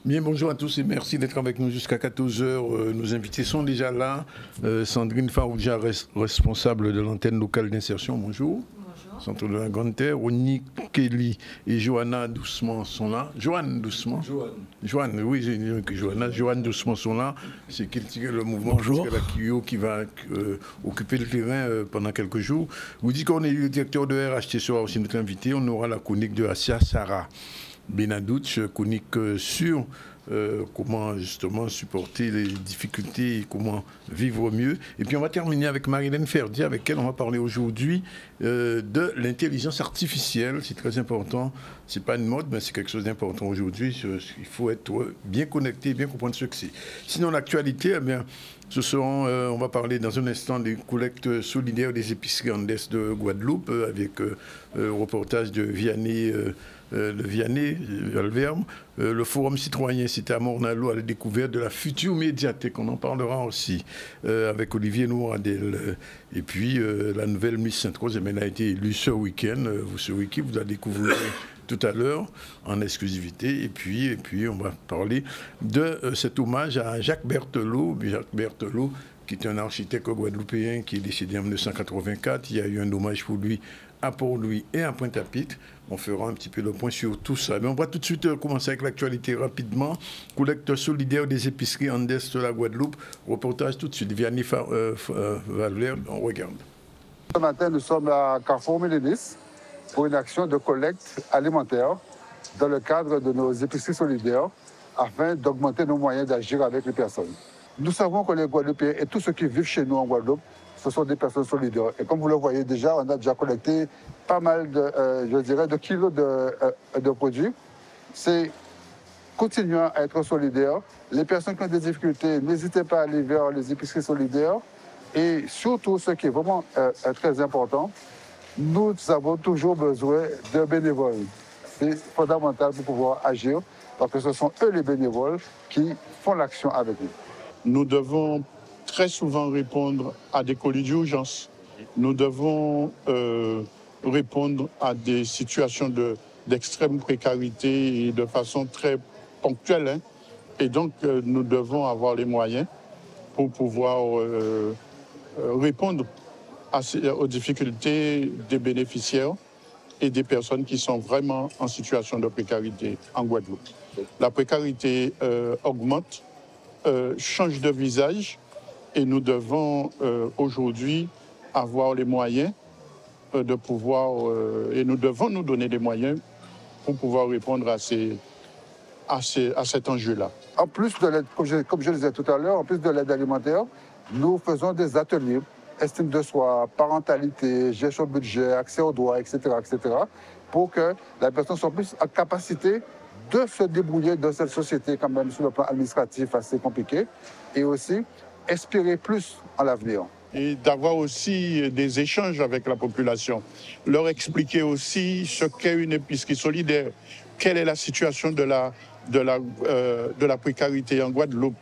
Bien, bonjour à tous et merci d'être avec nous jusqu'à 14 h. Nos invités sont déjà là. Sandrine Farouja, responsable de l'antenne locale d'insertion. Bonjour. Bonjour. Centre de la Grande Terre. Oni Kelly et Johanna Doucement sont là. Joanne Doucement. Joanne, oui, j'ai dit que Johanna. Joanne Doucement sont là. C'est qui tire le mouvement. Bonjour. La KIO qui va occuper le terrain pendant quelques jours. Vous dites qu'on est le directeur de RHT sera aussi notre invité. On aura la chronique de Assia Sarah Benadouch, chronique sur comment justement supporter les difficultés et comment vivre mieux. Et puis on va terminer avec Marilène Ferdi, avec laquelle on va parler aujourd'hui de l'intelligence artificielle. C'est très important. C'est pas une mode, mais c'est quelque chose d'important aujourd'hui. Il faut être bien connecté, bien comprendre ce que c'est. Sinon, l'actualité, eh bien, on va parler dans un instant des collectes solidaires des épiceries en est de Guadeloupe avec le reportage de Vianney. Alverme. Le Forum citoyen, c'était à Mornalo, à la découverte de la future médiathèque. On en parlera aussi avec Olivier Nouradel. Et puis, la nouvelle Miss Sainte-Rose, elle a été élue ce week-end. Ce week-end, vous la découvrirez tout à l'heure en exclusivité. Et puis, on va parler de cet hommage à Jacques Berthelot. Jacques Berthelot, qui est un architecte guadeloupéen qui est décédé en 1984. Il y a eu un hommage pour lui à Port-Louis et à Pointe-à-Pitre. On fera un petit peu le point sur tout ça. Mais on va tout de suite commencer avec l'actualité rapidement. Collecte solidaire des épiceries en est de la Guadeloupe. Reportage tout de suite. Vianney Valverde, on regarde. Ce matin, nous sommes à Carrefour Mélénis pour une action de collecte alimentaire dans le cadre de nos épiceries solidaires afin d'augmenter nos moyens d'agir avec les personnes. Nous savons que les Guadeloupéens et tous ceux qui vivent chez nous en Guadeloupe, ce sont des personnes solidaires. Et comme vous le voyez déjà, on a déjà collecté pas mal de kilos de produits. C'est continuant à être solidaire. Les personnes qui ont des difficultés, n'hésitez pas à aller vers les épiceries solidaires. Et surtout, ce qui est vraiment très important, nous avons toujours besoin de bénévoles. C'est fondamental pour pouvoir agir, parce que ce sont eux les bénévoles qui font l'action avec nous. Nous devons très souvent répondre à des colis d'urgence. Nous devons répondre à des situations d'extrême précarité et de façon très ponctuelle. Hein. Et donc, nous devons avoir les moyens pour pouvoir répondre aux difficultés des bénéficiaires et des personnes qui sont vraiment en situation de précarité en Guadeloupe. La précarité augmente, change de visage, et nous devons aujourd'hui avoir les moyens de pouvoir, et nous devons nous donner des moyens pour pouvoir répondre à cet enjeu-là. En plus de l'aide, comme je le disais tout à l'heure, en plus de l'aide alimentaire, nous faisons des ateliers, estime de soi, parentalité, gestion budget, accès aux droits, etc., pour que la personne soit plus en capacité de se débrouiller dans cette société quand même sur le plan administratif assez compliqué, et aussi espérer plus en l'avenir. Et d'avoir aussi des échanges avec la population, leur expliquer aussi ce qu'est une épicerie solidaire, quelle est la situation de la précarité en Guadeloupe,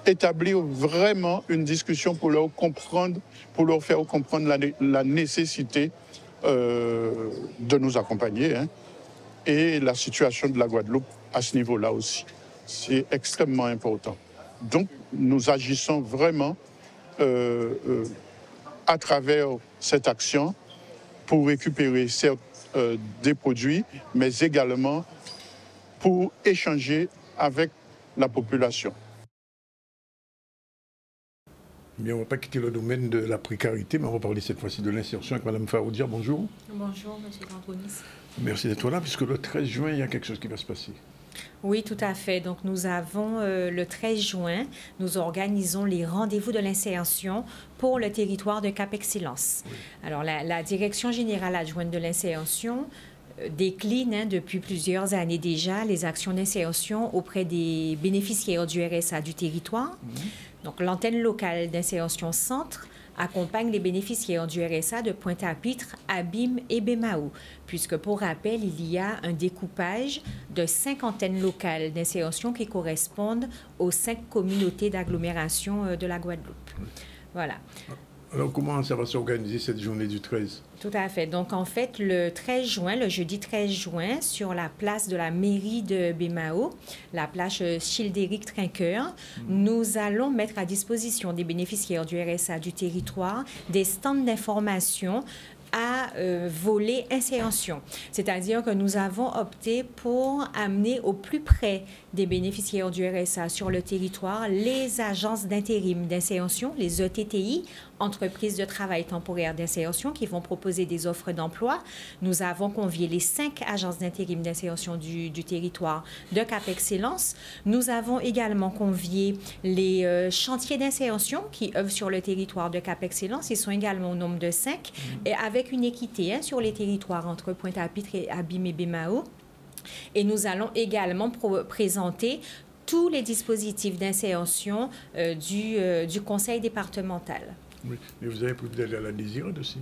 établir vraiment une discussion pour leur faire comprendre la nécessité de nous accompagner, hein, et la situation de la Guadeloupe à ce niveau-là aussi. C'est extrêmement important. Donc, nous agissons vraiment à travers cette action pour récupérer certes des produits, mais également pour échanger avec la population. Bien, on ne va pas quitter le domaine de la précarité, mais on va parler cette fois-ci de l'insertion avec Mme Farouja. Bonjour. Bonjour, M. Antonis. Merci d'être là, puisque le 13 juin, il y a quelque chose qui va se passer. Oui, tout à fait. Donc, nous avons le 13 juin, nous organisons les rendez-vous de l'insertion pour le territoire de Cap-Excellence. Oui. Alors, la Direction générale adjointe de l'insertion décline depuis plusieurs années déjà les actions d'insertion auprès des bénéficiaires du RSA du territoire. Donc, l'antenne locale d'insertion centre accompagne les bénéficiaires du RSA de Pointe-à-Pitre, Abîme et Bémao, puisque pour rappel, il y a un découpage de 5 antennes locales d'insertion qui correspondent aux 5 communautés d'agglomération de la Guadeloupe. Voilà. Alors, comment ça va s'organiser cette journée du 13? Tout à fait. Donc, en fait, le 13 juin, le jeudi 13 juin, sur la place de la mairie de Bémao, la place Childéric Trinqueur, nous allons mettre à disposition des bénéficiaires du RSA du territoire des stands d'information à volet insertion. C'est-à-dire que nous avons opté pour amener au plus près des bénéficiaires du RSA sur le territoire les agences d'intérim d'insertion, les ETTI, entreprises de travail temporaire d'insertion, qui vont proposer des offres d'emploi. Nous avons convié les 5 agences d'intérim d'insertion du territoire de Cap Excellence. Nous avons également convié les chantiers d'insertion qui œuvrent sur le territoire de Cap Excellence. Ils sont également au nombre de 5 et avec une équité sur les territoires entre Pointe-à-Pitre et Abîme et Bémao. Et nous allons également présenter tous les dispositifs d'insertion du conseil départemental. Oui, mais vous avez prévu d'aller à la Désirade aussi?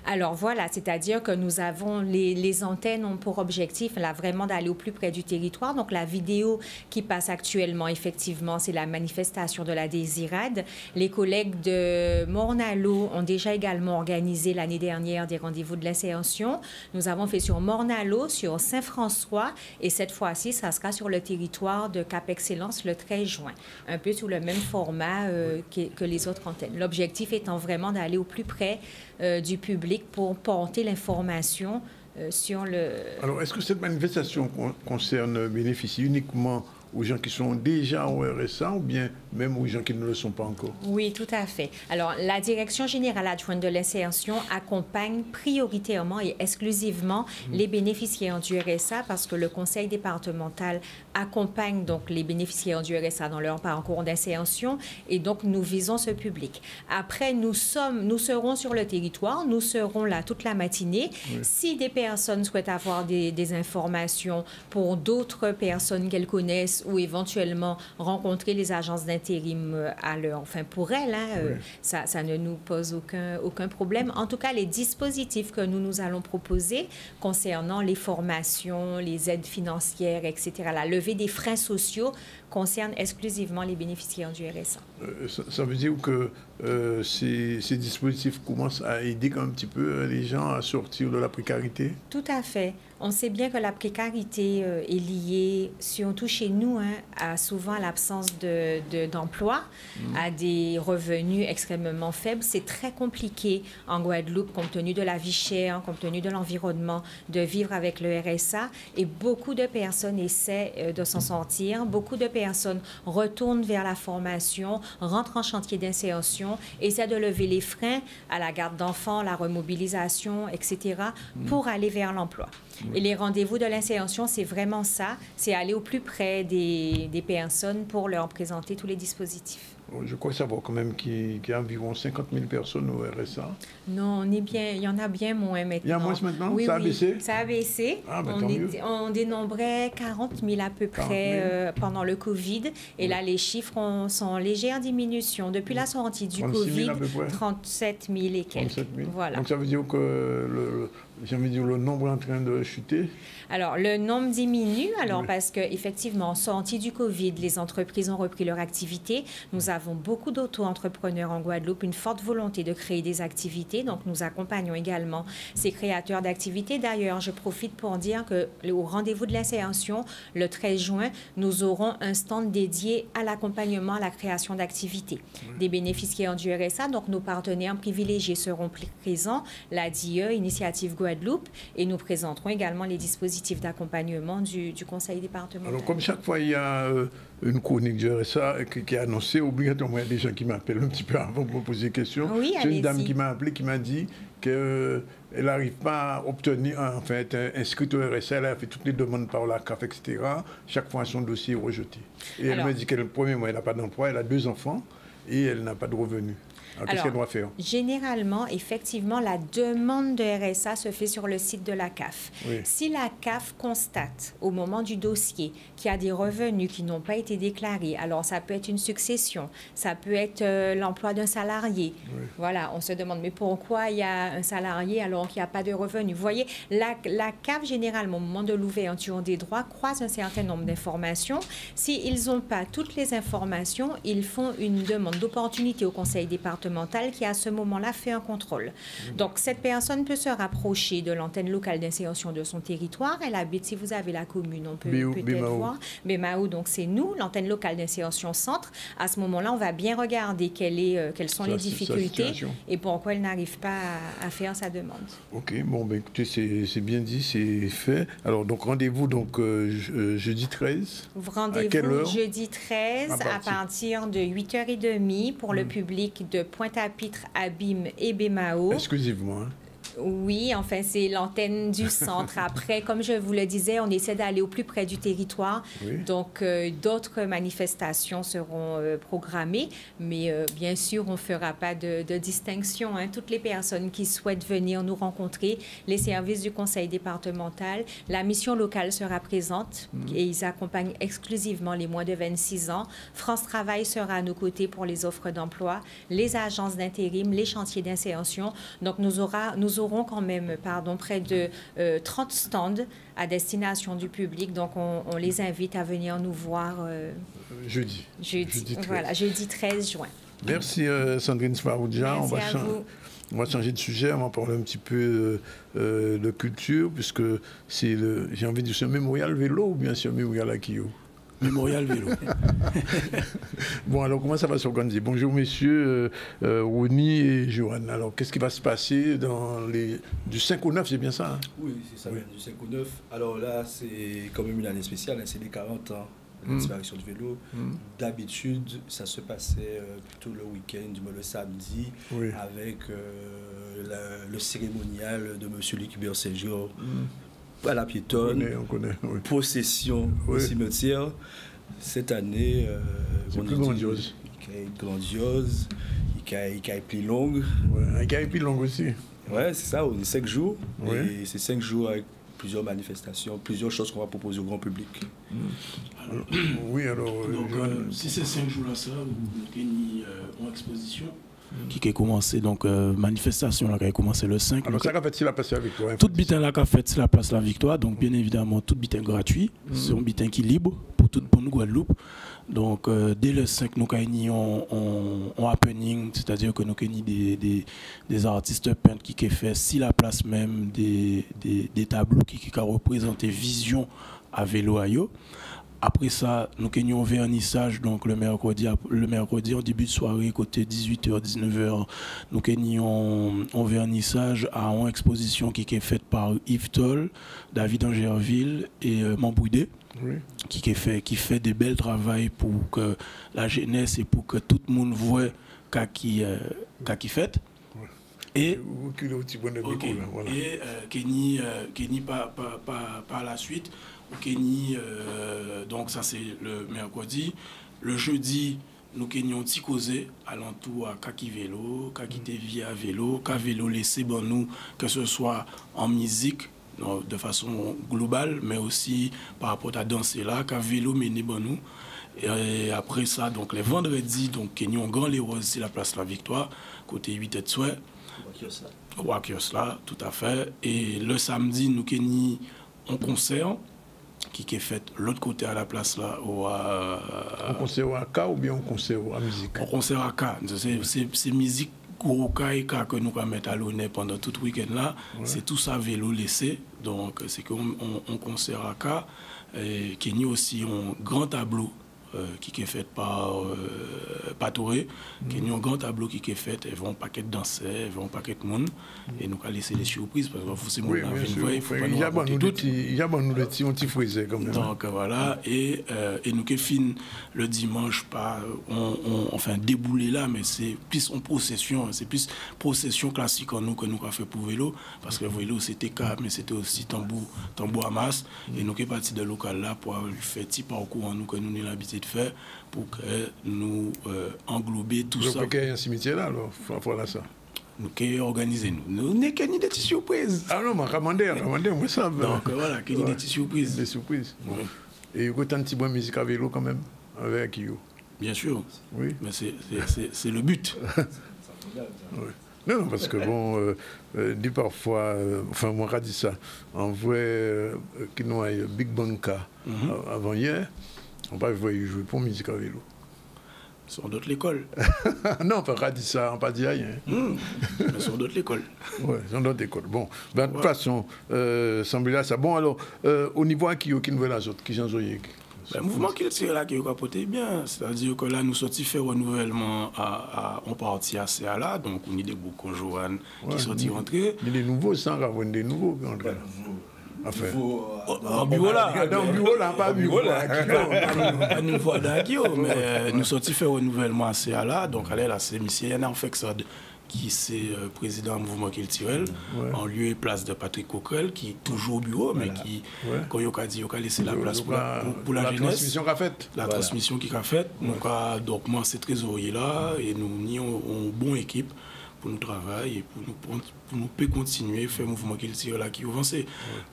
Alors voilà, c'est-à-dire que nous avons, les antennes ont pour objectif là vraiment d'aller au plus près du territoire. Donc la vidéo qui passe actuellement, effectivement, c'est la manifestation de la Désirade. Les collègues de Morne-à-l'Eau ont déjà également organisé l'année dernière des rendez-vous de l'insertion. Nous avons fait sur Morne-à-l'Eau, sur Saint-François et cette fois-ci, ça sera sur le territoire de Cap Excellence le 13 juin, un peu sous le même format que les autres antennes. L'objectif étant vraiment d'aller au plus près du public pour porter l'information sur le... Alors, est-ce que cette manifestation bénéficie uniquement aux gens qui sont déjà au RSA ou bien même aux gens qui ne le sont pas encore? Oui, tout à fait. Alors, la Direction générale adjointe de l'insertion accompagne prioritairement et exclusivement les bénéficiaires du RSA parce que le conseil départemental accompagne donc les bénéficiaires du RSA dans leur parcours d'insertion et donc nous visons ce public. Après, nous serons sur le territoire, nous serons là toute la matinée. Oui. Si des personnes souhaitent avoir des informations pour d'autres personnes qu'elles connaissent ou éventuellement rencontrer les agences d'intérim pour elles, oui. Ça ne nous pose aucun problème. En tout cas, les dispositifs que nous allons proposer concernant les formations, les aides financières, etc., la levée des freins sociaux concerne exclusivement les bénéficiaires du RSA. Ça veut dire que ces dispositifs commencent à aider un petit peu les gens à sortir de la précarité? Tout à fait. On sait bien que la précarité est liée, surtout chez nous, à souvent l'absence d'emploi, à des revenus extrêmement faibles. C'est très compliqué en Guadeloupe, compte tenu de la vie chère, compte tenu de l'environnement, de vivre avec le RSA. Et beaucoup de personnes essaient de s'en sortir. Beaucoup de personnes retournent vers la formation, rentrent en chantier d'insertion, essaient de lever les freins à la garde d'enfants, la remobilisation, etc., pour aller vers l'emploi. Et les rendez-vous de l'insertion, c'est vraiment ça, c'est aller au plus près des personnes pour leur présenter tous les dispositifs. Je crois savoir quand même qu'il y a environ 50 000 personnes au RSA. Non, il y en a bien moins maintenant. Il y a moins maintenant? Oui, ça a baissé? Ça a baissé. Ah, ben, tant mieux. On dénombrait 40 000 à peu près pendant le COVID. Et là, les chiffres sont en légère diminution. Depuis la sortie du COVID, 37 000 et quelques. 37 000. Voilà. Donc ça veut dire que le nombre est en train de chuter? Alors, le nombre diminue, parce qu'effectivement, sortie du COVID, les entreprises ont repris leur activité. Nous avons beaucoup d'auto-entrepreneurs en Guadeloupe, une forte volonté de créer des activités. Donc, nous accompagnons également ces créateurs d'activités. D'ailleurs, je profite pour dire qu'au rendez-vous de l'insertion, le 13 juin, nous aurons un stand dédié à l'accompagnement, à la création d'activités. Des bénéficiaires du RSA, donc nos partenaires privilégiés seront présents, la DIE, Initiative Guadeloupe, et nous présenterons également les dispositifs d'accompagnement du conseil départemental. Alors, comme chaque fois, il y a une chronique du RSA qui est annoncée, obligatoirement, il y a des gens qui m'appellent un petit peu avant de me poser des questions. Oui, c'est une dame qui m'a appelé, qui m'a dit qu'elle n'arrive pas à obtenir, en fait, inscrite au RSA, elle a fait toutes les demandes par la CAF, etc. Chaque fois, son dossier est rejeté. Et elle me dit que le premier mois, elle n'a pas d'emploi, elle a 2 enfants et elle n'a pas de revenus. qu'est-ce qu'elle doit faire? Généralement, effectivement, la demande de RSA se fait sur le site de la CAF. Oui. Si la CAF constate au moment du dossier qu'il y a des revenus qui n'ont pas été déclarés, alors ça peut être une succession, ça peut être l'emploi d'un salarié. Oui. Voilà, on se demande, mais pourquoi il y a un salarié alors qu'il n'y a pas de revenus? Vous voyez, la CAF, généralement, au moment de l'ouverture des droits, croise un certain nombre d'informations. S'ils n'ont pas toutes les informations, ils font une demande d'opportunité au conseil départemental qui, à ce moment-là, fait un contrôle. Donc, cette personne peut se rapprocher de l'antenne locale d'insertion de son territoire. Elle habite, si vous avez la commune, on peut peut-être voir. Bémao, donc c'est nous, l'antenne locale d'insertion centre. À ce moment-là, on va bien regarder quelles sont les difficultés et pourquoi elle n'arrive pas à faire sa demande. OK, bon, ben, écoutez, c'est bien dit, c'est fait. Alors, donc, rendez-vous donc jeudi 13. Rendez-vous jeudi 13 à partir de 8h30 pour le public de Pointe-à-Pitre, Abîme et Bémao. Exclusivement, hein? Oui, enfin, c'est l'antenne du centre. Après, comme je vous le disais, on essaie d'aller au plus près du territoire. Oui. Donc, d'autres manifestations seront programmées. Mais bien sûr, on ne fera pas de distinction. Hein. Toutes les personnes qui souhaitent venir nous rencontrer, les services du conseil départemental, la mission locale sera présente et ils accompagnent exclusivement les moins de 26 ans. France Travail sera à nos côtés pour les offres d'emploi, les agences d'intérim, les chantiers d'insertion. Donc, nous aurons quand même près de 30 stands à destination du public. Donc, on les invite à venir nous voir jeudi 13 juin. Merci Sandrine Smaroudja. On va changer de sujet, on va parler un petit peu de culture, puisque c'est j'ai envie de dire, c'est un mémorial vélo ou bien c'est un mémorial Akio? Mémorial vélo. Bon, alors comment ça va s'organiser? Bonjour messieurs, Rony et Johan. Alors, qu'est-ce qui va se passer du 5 au 9, c'est bien ça, hein? Oui, c'est ça, du 5 au 9. Alors là, c'est quand même une année spéciale, hein, c'est les 40 ans de la disparition du vélo. D'habitude, ça se passait plutôt le week-end, le samedi, avec le cérémonial de M. Luc Berségior. À la piétonne, on connaît, procession au cimetière. Cette année, c'est plus grandiose. Il est plus longue. Il est plus longue aussi. Ouais, c'est ça, on est 5 jours. Et c'est 5 jours avec plusieurs manifestations, plusieurs choses qu'on va proposer au grand public. Donc, si c'est 5 jours là, ça, vous avez une exposition qui a commencé, donc manifestation là, qui a commencé le 5. Alors ça a fait si la place la victoire. Tout bitin là a fait si la place la victoire, donc bien évidemment tout bitin gratuit, c'est un bitin qui est libre pour nous Guadeloupe. Donc dès le 5 nous avons un happening, c'est-à-dire que nous avons des artistes peintres qui ont fait si la place même des tableaux qui ont représenté vision à vélo à yo. Après ça, nous avons un vernissage donc le mercredi en début de soirée, côté 18h, 19h. Nous avons un vernissage à une exposition qui est faite par Yves Toll, David Angerville et Mamboudé, qui fait des belles travaux pour que la jeunesse et pour que tout le monde voit qui fait. Et Kenny par la suite. Au Kenny, donc ça c'est le mercredi. Le jeudi, nous avons un petit causé alentour à Kaki Vélo, Kaki TV à vélo, Kaki Vélo laissé bon nous, que ce soit en musique, de façon globale, mais aussi par rapport à danser là, Kaki Vélo mené bon nous. Et après ça, donc les vendredis, donc nous avons un grand les roses, c'est la place La Victoire, côté 8 et de souhait. Roi Kios là, tout à fait. Et le samedi, nous avons un concert qui est fait l'autre côté à la place là. Un concert à K ou bien un concert à musique? Un concert à K. C'est musique gros K que nous allons mettre à l'honneur pendant tout le week-end là. C'est tout ça vélo laissé. Donc c'est comme un concert à K. Et qui est aussi un grand tableau qui est fait par Patoré, qui est un grand tableau qui est fait, ils vont un paquet de danseurs, ils vont un paquet de monde, et nous allons laisser les surprises, parce que forcément, il faut pas nous raconter tout. Il y a bon nous le petit frisé comme ça. Donc voilà, et nous qui finissons le dimanche par, enfin débouler là, mais c'est plus en procession, c'est plus procession classique en nous que nous avons fait pour vélo, parce que vélo c'était cap, mais c'était aussi tambour à masse, et nous qui sommes partis de local là pour faire petit parcours en nous que nous avons l'habitude de faire pour que nous englober tout ça. Donc, il y a un cimetière là, alors, voilà ça. Nous qui organisons nous. Nous n'est qu'une idée de surprise. Ah non, mais commandez, moi ça. Donc voilà, qu'une idée de surprise. Des surprises. Bon. Et il y a autant de petits bons musique à vélo quand même, avec you. Bien sûr. Oui. Mais c'est le but. Oui. Non, parce que bon, dit parfois, enfin moi je dis ça, en vrai, qui nous a Big Banka avant hier, on va jouer pour musique à vélo. Sur d'autres l'école. Non, on pas dit ça, on pas dit rien. Mais sur d'autres l'école. Oui, sur d'autres écoles. Bon, ben, de toute façon, semble ça. Bon, alors, au niveau à qui nous la autres, qui j'en ai le mouvement qui tire là, qui a capoté bien, c'est-à-dire que là, nous sortis faire renouvellement on partit à CA donc on a des boucons Joanne qui sortis rentrer. Il y a des nouveaux, sans avoir des nouveaux qui rentrent. Enfin, en bureau là. Dans le bureau là, pas bureau là. Pas nouveau d'Akio, mais nous sortis faire renouvellement à CA donc là, c'est M. Yann Fexod qui est président du mouvement culturel, en lieu et place de Patrick Coquerel, qui est toujours au bureau, mais qui, quand il a dit, il a laissé la place pour la jeunesse. Transmission qu'a faite. La transmission qu'il a faite. Donc, moi, c'est trésorier là, et nous avons une bonne équipe pour nous travailler et pour nous peut continuer à faire le mouvement culturel là qui est avancé. Il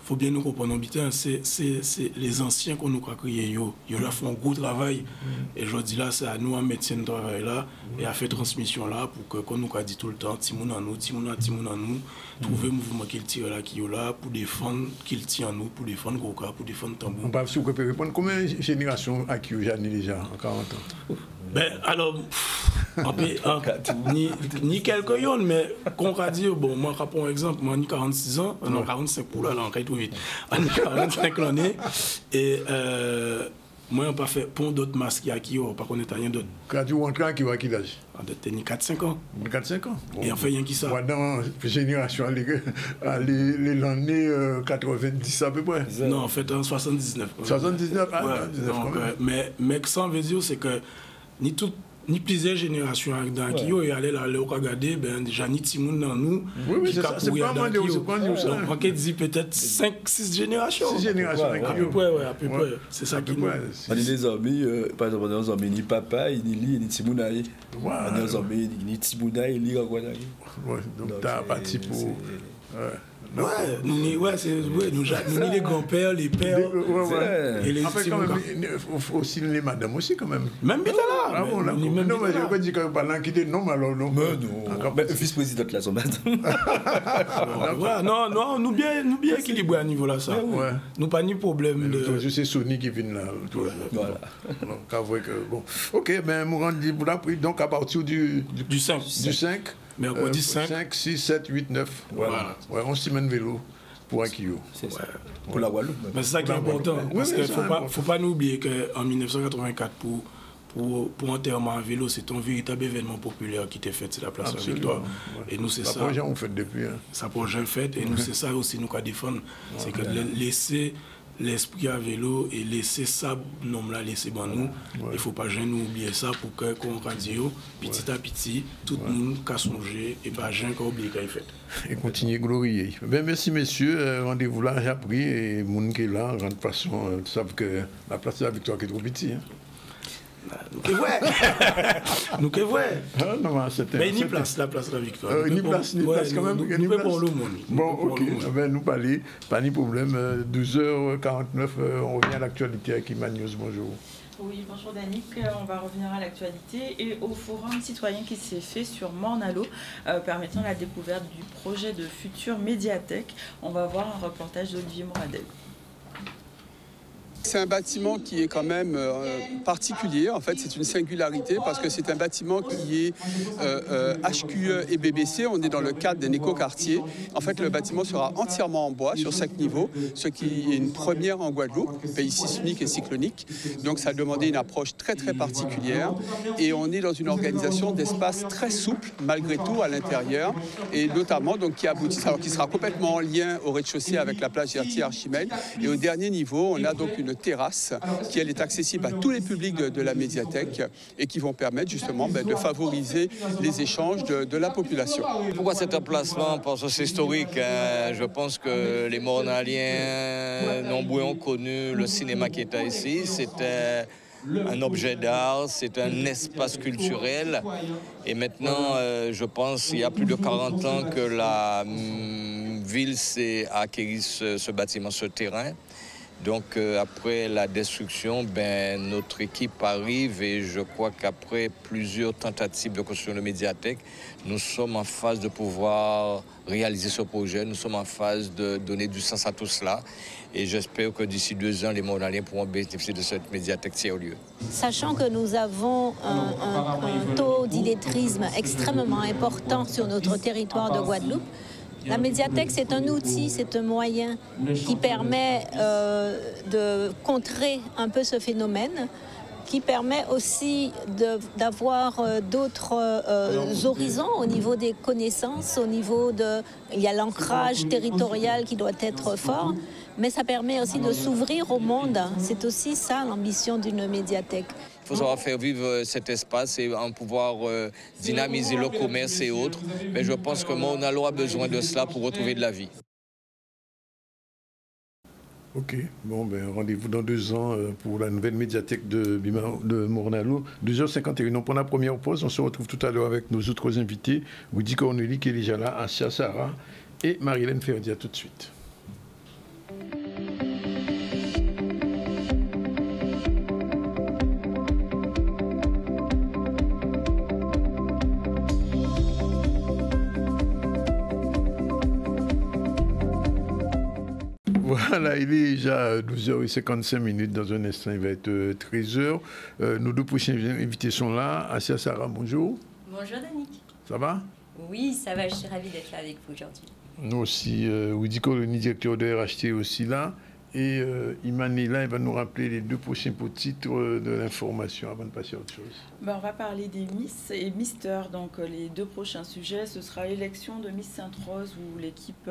faut bien nous comprendre, c'est les anciens qu'on nous a créés, ils ont fait un gros travail. Et je dis là, c'est à nous à mettre ce travail là et à faire transmission là pour que, comme nous a dit tout le temps, Timoun à nous, trouver le mouvement culturel là qui est là pour défendre qu'il tient à nous, pour défendre Goka, pour défendre Tambour. On peut si vous pouvez répondre, combien de générations à qui j'ai déjà en 40 ans? Ben, alors, ni quelques yones, mais qu'on va dire, bon, moi, je prends un exemple, moi, j'ai 46 ans, non, 45 pour là, on va trop vite. J'ai 45 l'année, et moi, on pas fait pont d'autres masques à qui, par contre, rien d'autre. Quand tu rentres à quel âge? J'ai 4-5 ans. 4-5 ans? Bon. Et on fait rien qui ça? Moi, dans la génération, l'année 90 à peu près. Non, en fait, en 79. 79, ah, ouais, 19 donc, mais ça veut dire, c'est que ni plusieurs générations dans Kyo et aller là au regarder ben déjà ni Timoun dans nous oui c'est pas moi donc on peut dire peut-être 5-6 générations 6 générations à peu près c'est ça qui nous on est des amis par exemple on est des amis ni papa ni li ni Timoun aïe on est des amis ni Timoun aïe li quoi donc t'as parti pour nous les grands-pères, les pères, et les enfin, quand même, aussi les madames aussi quand même. Même bien là. Ah bon, non, mais je peux dire que pendant qu'il était non, alors non. Mais vice-présidente là, son madame. Non, nous bien équilibrés à niveau là ça. Nous pas ni problème de. Je sais Sony qui vient là. Voilà. Donc bon. Ok, ben nous rendons pour la prise donc à partir du 5. Du 5. Mercredi 5, 6, 7, 8, 9. Voilà. Ouais, on s'y mène vélo pour Akio. C'est ça. Pour la Guadeloupe. Mais c'est ça qui est important. Parce qu'il ne faut pas nous oublier qu'en 1984, pour enterrement à vélo, c'est un véritable événement populaire qui était fait sur la place de la Victoire. Et nous, c'est ça. Ça projet on fait depuis. Ça projet fait. Et nous, c'est ça aussi nous qu'à défendre. C'est que laisser l'esprit à vélo et laisser ça, nom là, laisser ben nous. Il ne faut pas jamais nous oublier ça pour que, qu'on radio, petit à petit, tout le monde a songé et pas jamais qu'on oublie qu'il fait. Et continuer glorieux. Ben, merci messieurs, rendez-vous là, j'ai appris, et mon qui est là, de toute façon, tu sais que la place de la Victoire est trop petite. Nous que ouais. Nous que ouais. Mais ni place, la place de la Victoire. Ni place quand même. Nous pouvons pour le monde. Bon, ok. Ben, nous parler, pas de problème. 12h49, on revient à l'actualité avec Iman News. Bonjour. Oui, bonjour Danick. On va revenir à l'actualité et au forum citoyen qui s'est fait sur Morne-à-l'eau, permettant la découverte du projet de future médiathèque. On va voir un reportage d'Olivier Moradel. C'est un bâtiment qui est quand même particulier, en fait c'est une singularité parce que c'est un bâtiment qui est HQE et BBC, on est dans le cadre d'un écoquartier. En fait le bâtiment sera entièrement en bois sur 5 niveaux, ce qui est une première en Guadeloupe, pays sismique et cyclonique. Donc ça a demandé une approche très particulière et on est dans une organisation d'espace très souple malgré tout à l'intérieur et notamment donc qui aboutit, alors qui sera complètement en lien au rez-de-chaussée avec la plage Gertier-Archimède et au dernier niveau on a donc une terrasse qui elle est accessible à tous les publics de la médiathèque et qui vont permettre justement de favoriser les échanges de la population. Pourquoi cet emplacement? Parce que c'est historique. Je pense que les Mornaliens, nombreux ont connu le cinéma qui était ici. C'était un objet d'art, c'est un espace culturel. Et maintenant, je pense qu'il y a plus de 40 ans que la ville s'est acquérie ce bâtiment, ce terrain. Donc après la destruction, notre équipe arrive et je crois qu'après plusieurs tentatives de construction de médiathèque, nous sommes en phase de pouvoir réaliser ce projet. Nous sommes en phase de donner du sens à tout cela. Et j'espère que d'ici 2 ans, les Mornaliens pourront bénéficier de cette médiathèque tiers-lieu. Sachant que nous avons un taux d'illettrisme extrêmement important sur notre territoire de Guadeloupe, la médiathèque, c'est un outil, c'est un moyen qui permet de contrer un peu ce phénomène, qui permet aussi d'avoir d'autres horizons au niveau des connaissances, au niveau de... Il y a l'ancrage territorial qui doit être fort, mais ça permet aussi de s'ouvrir au monde. C'est aussi ça l'ambition d'une médiathèque. Il faut savoir faire vivre cet espace et en pouvoir dynamiser le commerce et autres. Mais je pense que Morne-à-l'eau a besoin de cela pour retrouver de la vie. Ok, bon, rendez-vous dans 2 ans pour la nouvelle médiathèque de Morne-à-l'eau. 2h51, on prend la première pause. On se retrouve tout à l'heure avec nos autres invités. Woody Corneli qui est déjà là, Assia Sarah et Marie-Hélène Ferdi. À tout de suite. Voilà, il est déjà 12h55. Dans un instant, il va être 13h. Nos 2 prochains invités sont là. Assia Sarah, bonjour. Bonjour, Danick. Ça va? Oui, ça va. Je suis ravie d'être là avec vous aujourd'hui. Nous aussi. Woody Corneli, directeur de RHT, aussi là. Et Iman est là, il va nous rappeler les 2 prochains titres de l'information avant de passer à autre chose. On va parler des Miss et Mister. Donc les 2 prochains sujets, ce sera l'élection de Miss Sainte-Rose où l'équipe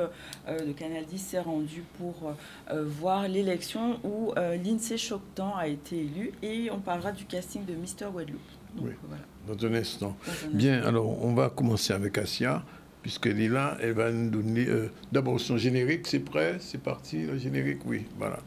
de Canal 10 s'est rendue pour voir l'élection où Lindsay Choctan a été élue. Et on parlera du casting de Mister Guadeloupe. Donc, oui, voilà. Dans un instant. Bien, alors on va commencer avec Assia. Puisqu'elle est là, elle va nous donner d'abord son générique. C'est prêt? C'est parti, le générique? Oui, voilà.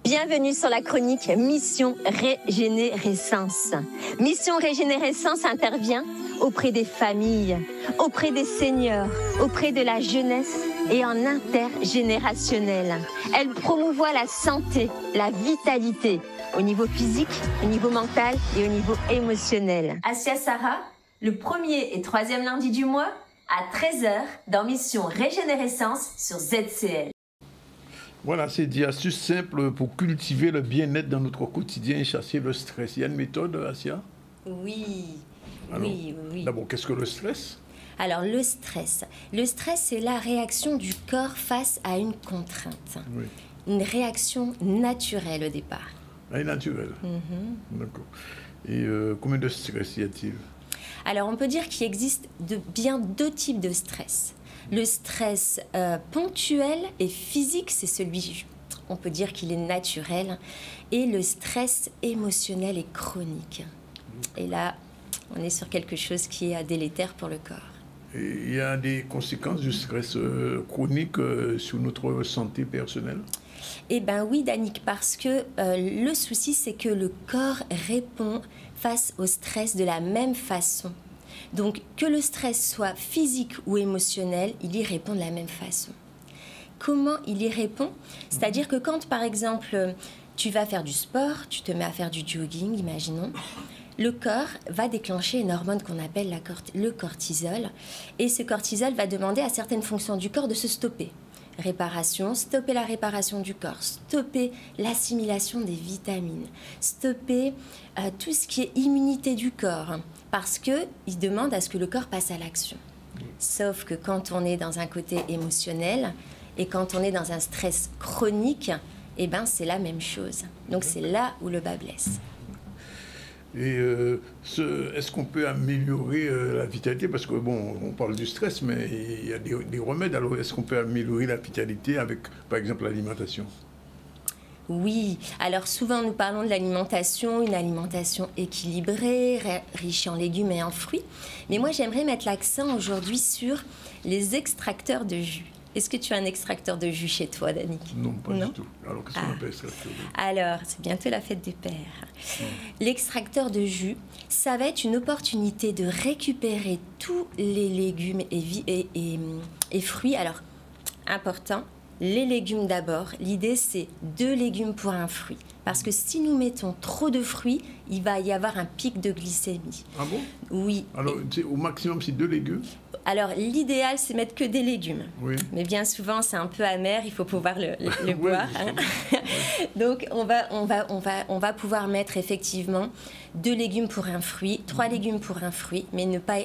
Bienvenue sur la chronique Mission Régénérescence. Mission Régénérescence intervient auprès des familles, auprès des seniors, auprès de la jeunesse et en intergénérationnel. Elle promouvoit la santé, la vitalité, au niveau physique, au niveau mental et au niveau émotionnel. Assia Sarah, le 1er et 3e lundi du mois, à 13h, dans Mission Régénérescence sur ZCL. Voilà, c'est des astuces simples pour cultiver le bien-être dans notre quotidien et chasser le stress. Il y a une méthode, Assia? Oui. Alors, oui. D'abord, qu'est-ce que le stress? Alors, le stress, c'est la réaction du corps face à une contrainte. Oui. Une réaction naturelle au départ. Ah, naturelle. D'accord. Et combien de stress y a-t-il? Alors, on peut dire qu'il existe bien 2 types de stress. Le stress ponctuel et physique, c'est celui, on peut dire qu'il est naturel, et le stress émotionnel et chronique. Et là, on est sur quelque chose qui est délétère pour le corps. Et il y a des conséquences du stress chronique sur notre santé personnelle? Eh bien oui, Danick, parce que le souci, c'est que le corps répond face au stress de la même façon. Donc, que le stress soit physique ou émotionnel, il y répond de la même façon. Comment il y répond? C'est-à-dire que quand, par exemple, tu vas faire du sport, tu te mets à faire du jogging, imaginons, le corps va déclencher une hormone qu'on appelle le cortisol. Et ce cortisol va demander à certaines fonctions du corps de se stopper. Réparation, stopper la réparation du corps, stopper l'assimilation des vitamines, stopper tout ce qui est immunité du corps, parce qu'il demande à ce que le corps passe à l'action. Sauf que quand on est dans un côté émotionnel et quand on est dans un stress chronique, eh ben, c'est la même chose. Donc c'est là où le bas blesse. Et est-ce qu'on peut améliorer la vitalité? Parce que, bon, on parle du stress, mais il y a des remèdes. Alors, est-ce qu'on peut améliorer la vitalité avec, par exemple, l'alimentation? Oui. Alors, souvent, nous parlons de l'alimentation, une alimentation équilibrée, riche en légumes et en fruits. Mais moi, j'aimerais mettre l'accent aujourd'hui sur les extracteurs de jus. Est-ce que tu as un extracteur de jus chez toi, Danick? Non, pas du tout. Alors, qu'est-ce qu'on appelle extracteur de jus? Alors, c'est bientôt la fête des pères. L'extracteur de jus, ça va être une opportunité de récupérer tous les légumes et fruits. Alors, important, les légumes d'abord. L'idée, c'est 2 légumes pour un fruit. Parce que si nous mettons trop de fruits, il va y avoir un pic de glycémie. Ah bon? Oui. Alors, au maximum, c'est 2 légumes? Alors, l'idéal, c'est mettre que des légumes. Oui. Mais bien souvent, c'est un peu amer, il faut pouvoir le boire. Hein. Donc, on va pouvoir mettre effectivement 2 légumes pour un fruit, 3 légumes pour un fruit, mais ne pas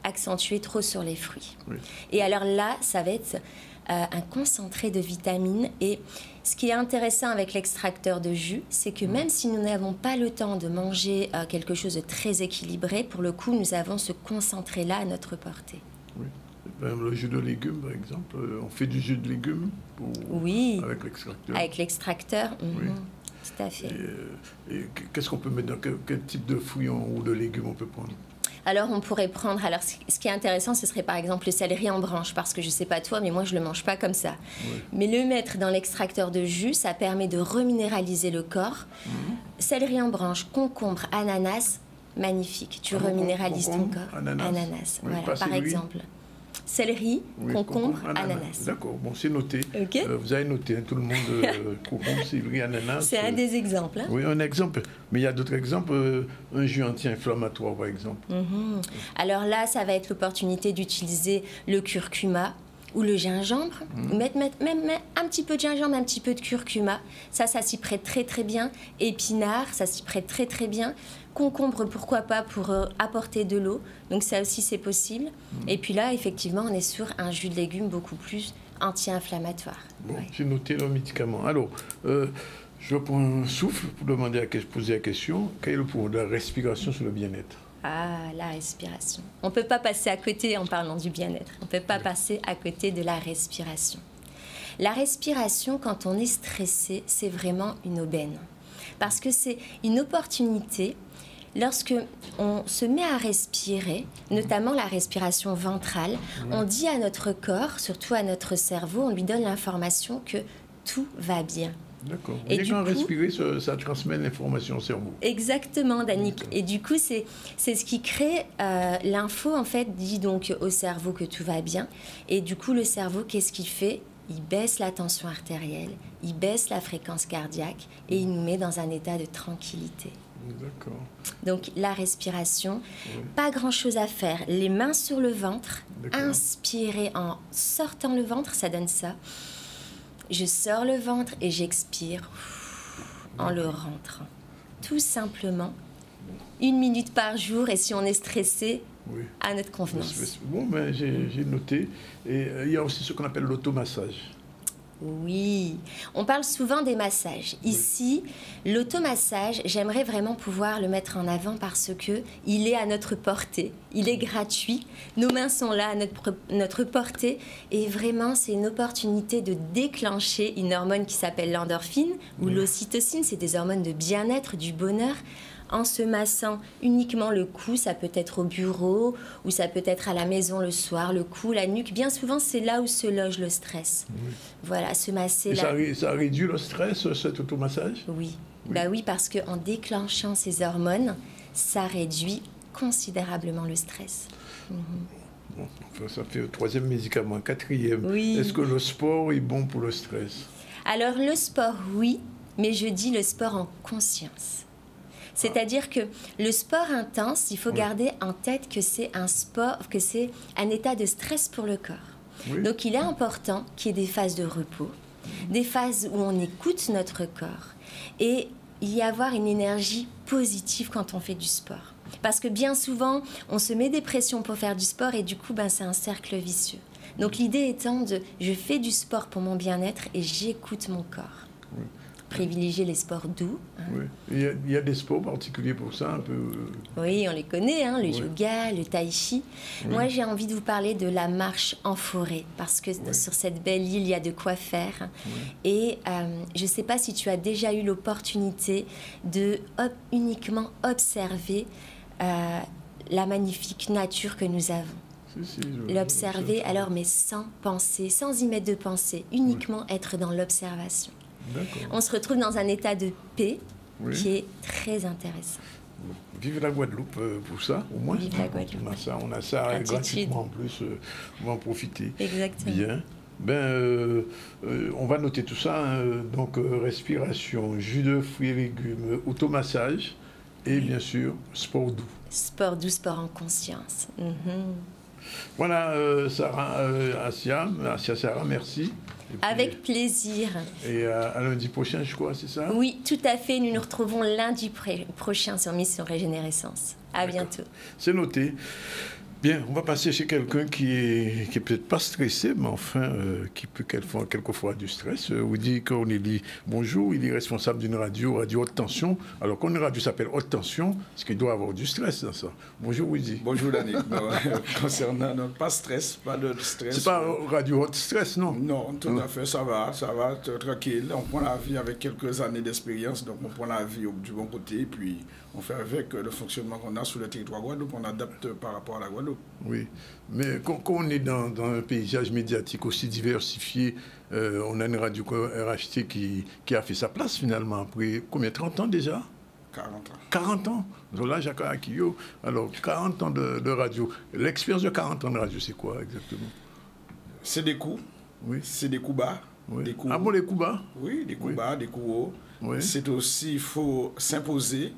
accentuer trop sur les fruits. Oui. Et alors là, ça va être un concentré de vitamines. Et ce qui est intéressant avec l'extracteur de jus, c'est que même si nous n'avons pas le temps de manger quelque chose de très équilibré, pour le coup, nous avons ce concentré-là à notre portée. Oui. Le jus de légumes, par exemple, on fait du jus de légumes avec l'extracteur. Avec l'extracteur, oui. Tout à fait. Et qu'est-ce qu'on peut mettre dans quel type de fruits ou de légumes on peut prendre? Alors, on pourrait prendre... Alors, ce qui est intéressant, ce serait par exemple le céleri en branche, parce que je ne sais pas toi, mais moi, je ne le mange pas comme ça. Oui. Mais le mettre dans l'extracteur de jus, ça permet de reminéraliser le corps. Céleri en branche, concombre, ananas, magnifique. Tu reminéralises ton corps. Ananas, oui, voilà, par exemple. Céleri, concombre, ananas. D'accord, bon, c'est noté. Okay. Vous avez noté, hein, tout le monde, concombre, céleri, ananas. C'est un des exemples. Hein. Oui, un exemple. Mais il y a d'autres exemples. Un jus anti-inflammatoire, par exemple. Alors là, ça va être l'opportunité d'utiliser le curcuma ou le gingembre. Mettre même un petit peu de gingembre, un petit peu de curcuma. Ça s'y prête très, très bien. Épinard, ça s'y prête très, très bien. Concombre, pourquoi pas, pour apporter de l'eau. Donc ça aussi, c'est possible. Et puis là, effectivement, on est sur un jus de légumes beaucoup plus anti-inflammatoire. Bon, j'ai noté le médicament. Alors, je prends un souffle pour poser la question. Quel est le pouvoir de la respiration sur le bien-être? Ah, la respiration. On ne peut pas passer à côté en parlant du bien-être. On ne peut pas passer à côté de la respiration. La respiration, quand on est stressé, c'est vraiment une aubaine. Parce que c'est une opportunité. Lorsque on se met à respirer, notamment la respiration ventrale, on dit à notre corps, surtout à notre cerveau, on lui donne l'information que tout va bien. D'accord. Et quand respirer, ça transmet l'information au cerveau. Exactement, Danick. Et du coup, c'est ce qui crée l'info, en fait, dit donc au cerveau que tout va bien. Et du coup, le cerveau, qu'est-ce qu'il fait? Il baisse la tension artérielle, il baisse la fréquence cardiaque et il nous met dans un état de tranquillité. D'accord. Donc la respiration, pas grand-chose à faire. Les mains sur le ventre, inspirer en sortant le ventre, ça donne ça. Je sors le ventre et j'expire en le rentrant. Tout simplement, 1 minute par jour et si on est stressé, à notre convenance. Bon, ben, j'ai noté. Et il y a aussi ce qu'on appelle l'automassage. Oui, on parle souvent des massages. Ici, l'automassage, j'aimerais vraiment pouvoir le mettre en avant parce que il est à notre portée, il est gratuit, nos mains sont là à notre portée et vraiment c'est une opportunité de déclencher une hormone qui s'appelle l'endorphine ou l'ocytocine, c'est des hormones de bien-être, du bonheur. En se massant uniquement le cou, ça peut être au bureau ou ça peut être à la maison le soir, le cou, la nuque. Bien souvent, c'est là où se loge le stress. Voilà, se masser là. Ça réduit le stress, cet automassage? Oui. Bah oui, parce qu'en déclenchant ces hormones, ça réduit considérablement le stress. Bon, ça fait le 3e médicament. 4e, oui. Est-ce que le sport est bon pour le stress? Alors, le sport, oui, mais je dis le sport en conscience. C'est-à-dire que le sport intense, il faut garder en tête que c'est un sport, que c'est un état de stress pour le corps. Oui. Donc il est important qu'il y ait des phases de repos, des phases où on écoute notre corps et y avoir une énergie positive quand on fait du sport. Parce que bien souvent, on se met des pressions pour faire du sport et du coup, c'est un cercle vicieux. Donc l'idée étant de je fais du sport pour mon bien-être et j'écoute mon corps. Oui. Privilégier les sports doux. Hein. Oui. Il y a des sports particuliers pour ça, un peu... Oui, on les connaît, hein, le yoga, le tai chi. Oui. Moi, j'ai envie de vous parler de la marche en forêt, parce que sur cette belle île, il y a de quoi faire. Et je ne sais pas si tu as déjà eu l'opportunité de uniquement observer la magnifique nature que nous avons. L'observer, alors, mais sans penser, sans y mettre de pensée, uniquement être dans l'observation. On se retrouve dans un état de paix qui est très intéressant. Vive la Guadeloupe pour ça, au moins. Vive la Guadeloupe. On a ça gratuitement en plus, on va en profiter. Exactement. Bien. On va noter tout ça. Donc, respiration, jus de fruits et légumes, automassage et bien sûr, sport doux. Sport doux, sport en conscience. Voilà, Sarah, Sarah, merci. Puis, avec plaisir. Et à lundi prochain, je crois, c'est ça? Oui, tout à fait. Nous nous retrouvons lundi prochain sur Mission Régénérescence. À bientôt. C'est noté. Bien, on va passer chez quelqu'un qui est peut-être pas stressé, mais enfin, qui peut quelquefois du stress. Woody Corneli, bonjour, il est responsable d'une radio haute tension. Alors, quand une radio s'appelle haute tension, c'est qu'il doit avoir du stress dans ça. Bonjour, Woody. Bonjour, Dani. Concernant, non, pas stress, pas de stress. C'est pas radio haute stress, non? Non, tout à fait, ça va, tranquille. On prend la vie avec quelques années d'expérience, donc on prend la vie du bon côté, puis on fait avec le fonctionnement qu'on a sur le territoire Guadeloupe, on adapte par rapport à la Guadeloupe. Oui, mais quand on est dans un paysage médiatique aussi diversifié, on a une radio RHT qui a fait sa place finalement après combien, 30 ans déjà? 40 ans. 40 ans. Donc là, Jacques Akio, alors 40 ans de radio. L'expérience de 40 ans de radio, c'est quoi exactement? C'est des coups, c'est des coups bas. Oui. Des coups bon, les coups bas? Oui, des coups bas, des coups hauts. Oui. C'est aussi, il faut s'imposer.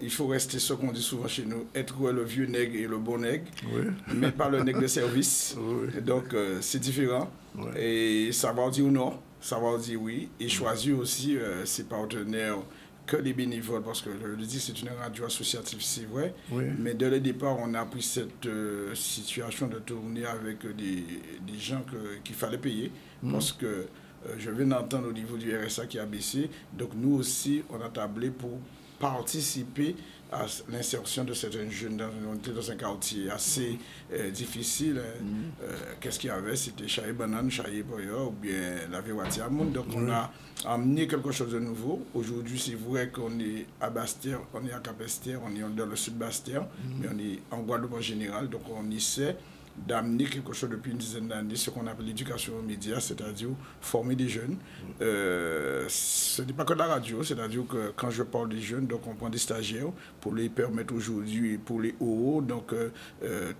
Il faut rester ce qu'on dit souvent chez nous, être le vieux nègre et le bon nègre, mais pas le nègre de service. Donc c'est différent. Et savoir dire non, savoir dire oui, et choisir aussi ses partenaires que les bénévoles, parce que je le dis, c'est une radio associative, c'est vrai, mais dès le départ, on a pris cette situation de tourner avec des gens qu'il fallait payer, parce que je viens d'entendre au niveau du RSA qui a baissé, donc nous aussi, on a tablé pour participer à l'insertion de certains jeunes dans un quartier assez difficile. Qu'est-ce qu'il y avait? C'était Chaye Banane, Chaye Boyo, ou bien la Véwatiamoun. Donc on a amené quelque chose de nouveau. Aujourd'hui, c'est vrai qu'on est à Bastère, on est à Cap-Esther, on est dans le sud Bastère, mais on est en Guadeloupe en général. Donc on essaie d'amener quelque chose depuis une dizaine d'années, ce qu'on appelle l'éducation aux médias, c'est-à-dire former des jeunes. Ce n'est pas que de la radio, c'est-à-dire que quand je parle des jeunes, donc on prend des stagiaires pour les permettre aujourd'hui, pour les hauts, donc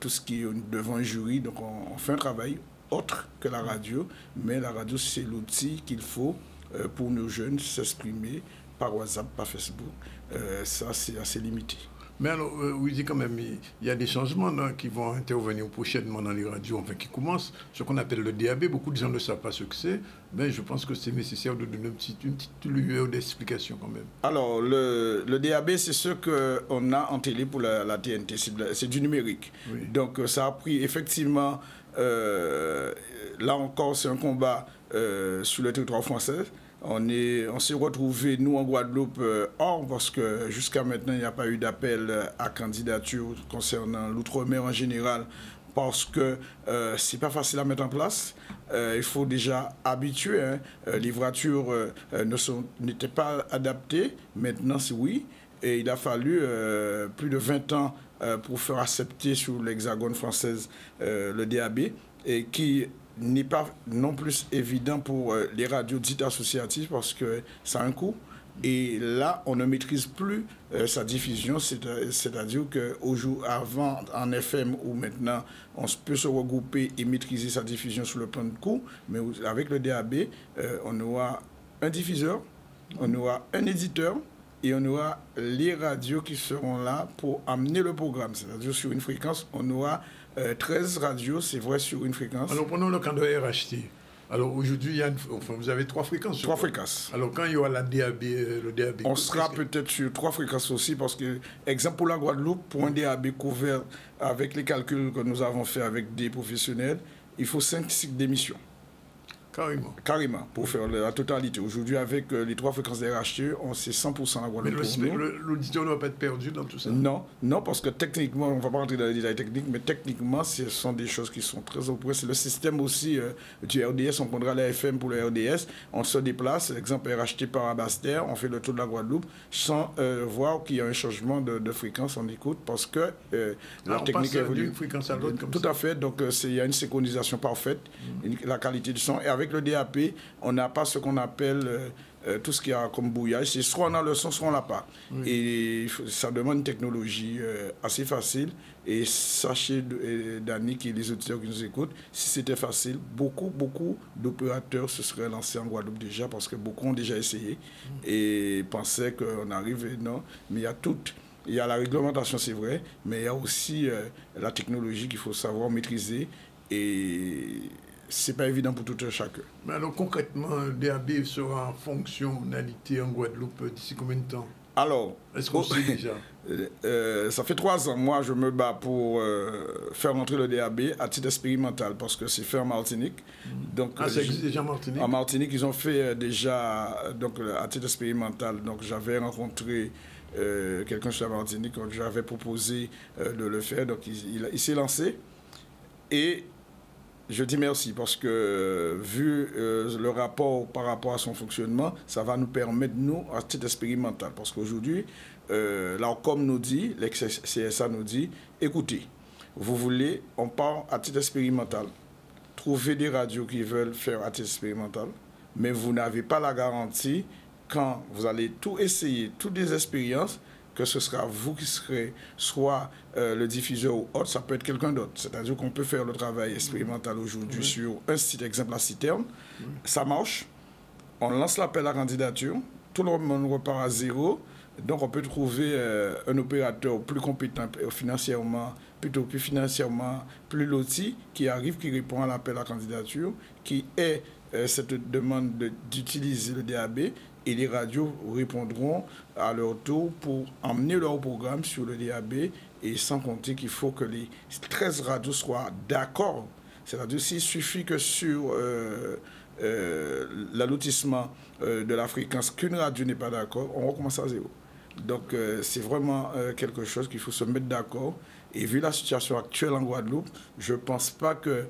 tout ce qui est devant un jury, donc on fait un travail autre que la radio, mais la radio c'est l'outil qu'il faut pour nos jeunes s'exprimer par WhatsApp, par Facebook. Ça c'est assez limité. Mais alors, oui, quand même, il y a des changements qui vont intervenir prochainement dans les radios, enfin qui commencent, ce qu'on appelle le DAB. Beaucoup de gens ne savent pas ce que c'est, mais je pense que c'est nécessaire de donner une petite lueur d'explication quand même. Alors, le DAB, c'est ce qu'on a en télé pour la TNT, c'est du numérique. Donc, ça a pris effectivement, là encore, c'est un combat sur le territoire français. On s'est retrouvés, nous, en Guadeloupe, hors, parce que jusqu'à maintenant, il n'y a pas eu d'appel à candidature concernant l'outre-mer en général, parce que c'est pas facile à mettre en place. Il faut déjà habituer. Les voitures n'étaient pas adaptées. Maintenant, c'est oui. Et il a fallu plus de 20 ans pour faire accepter sur l'hexagone française le DAB, et qui n'est pas non plus évident pour les radios dites associatives parce que ça a un coût. Et là, on ne maîtrise plus sa diffusion, c'est-à-dire qu'avant, en FM, où maintenant, on peut se regrouper et maîtriser sa diffusion sur le plan de coût, mais avec le DAB, on aura un diffuseur, on aura un éditeur, et on aura les radios qui seront là pour amener le programme. C'est-à-dire sur une fréquence, on aura 13 radios, c'est vrai, sur une fréquence. Alors prenons le cas de RHT. Alors aujourd'hui, vous avez 3 fréquences. 3 fréquences. Alors quand il y aura la DAB, le DAB... On sera peut-être sur 3 fréquences aussi, parce que, exemple pour la Guadeloupe, pour un DAB couvert avec les calculs que nous avons fait avec des professionnels, il faut 5 cycles d'émission. Carrément, pour faire la totalité. Aujourd'hui, avec les 3 fréquences DRHT, on sait 100% la Guadeloupe. Mais l'auditeur ne va pas être perdu dans tout ça? Non, parce que techniquement, on ne va pas rentrer dans les détails techniques, mais techniquement, ce sont des choses qui sont très opérées. C'est le système aussi du RDS, on prendra la FM pour le RDS, on se déplace, exemple RHT par Abaster, on fait le tour de la Guadeloupe, sans voir qu'il y a un changement de fréquence, on écoute, parce que la technique évolue. D'une fréquence à l'autre, tout à fait, donc il y a une synchronisation parfaite, la qualité du son, et avec le DAP, on n'a pas ce qu'on appelle tout ce qu'il y a comme brouillage. C'est soit on a le son, soit on l'a pas. Oui. Et ça demande une technologie assez facile. Et sachez, Danick et les auditeurs qui nous écoutent, si c'était facile, beaucoup d'opérateurs se seraient lancés en Guadeloupe déjà, parce que beaucoup ont déjà essayé et pensaient qu'on arrivait. Non, mais il y a tout. Il y a la réglementation, c'est vrai, mais il y a aussi la technologie qu'il faut savoir maîtriser. Et c'est pas évident pour tout un chacun. Mais alors concrètement, DAB sera en fonctionnalité en Guadeloupe d'ici combien de temps? Alors, est-ce qu'on sait déjà? Ça fait 3 ans, moi je me bats pour faire rentrer le DAB à titre expérimental, parce que c'est fait en Martinique. Donc, ça existe déjà en Martinique? En Martinique, ils ont fait déjà donc, à titre expérimental. Donc j'avais rencontré quelqu'un sur la Martinique, j'avais proposé de le faire, donc il s'est lancé. Et je dis merci parce que, vu le rapport par rapport à son fonctionnement, ça va nous permettre, nous, à titre expérimental. Parce qu'aujourd'hui, l'ARCOM nous dit, l'ex-CSA nous dit, écoutez, vous voulez, on part à titre expérimental, trouver des radios qui veulent faire à titre expérimental, mais vous n'avez pas la garantie, quand vous allez tout essayer, toutes les expériences, que ce sera vous qui serez soit le diffuseur ou autre, ça peut être quelqu'un d'autre. C'est-à-dire qu'on peut faire le travail expérimental aujourd'hui sur un site, exemple la Citerne, ça marche, on lance l'appel à candidature, tout le monde repart à zéro, donc on peut trouver un opérateur plus compétent financièrement, plutôt plus financièrement, plus loti, qui arrive, qui répond à l'appel à candidature, qui est cette demande d'utiliser le DAB, et les radios répondront à leur tour pour emmener leur programme sur le DAB, et sans compter qu'il faut que les 13 radios soient d'accord. C'est-à-dire s'il suffit que sur l'allotissement de la fréquence, qu'une radio n'est pas d'accord, on recommence à zéro. Donc c'est vraiment quelque chose qu'il faut se mettre d'accord. Et vu la situation actuelle en Guadeloupe, je ne pense pas que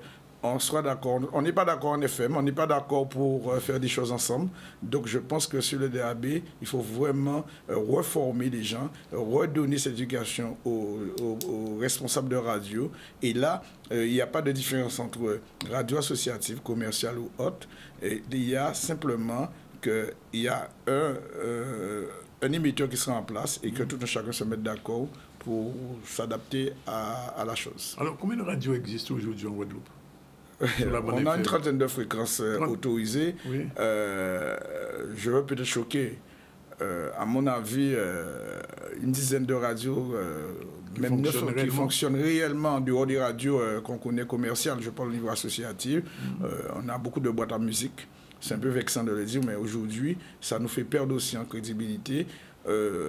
on soit d'accord. On n'est pas d'accord en FM, on n'est pas d'accord pour faire des choses ensemble. Donc je pense que sur le DAB, il faut vraiment reformer les gens, redonner cette éducation aux responsables de radio. Et là, il n'y a pas de différence entre radio associative, commerciale ou autre. Il y a simplement qu'il y a un émetteur qui sera en place et que tout un chacun se mette d'accord pour s'adapter à la chose. Alors, combien de radios existent aujourd'hui en Guadeloupe? On a une trentaine de fréquences autorisées. Oui. Je veux peut-être choquer. À mon avis, une dizaine de radios, même 9 qui fonctionnent réellement en dehors des radios qu'on connaît commerciales. Je parle au niveau associatif. On a beaucoup de boîtes à musique. C'est un peu vexant de le dire, mais aujourd'hui, ça nous fait perdre aussi en crédibilité.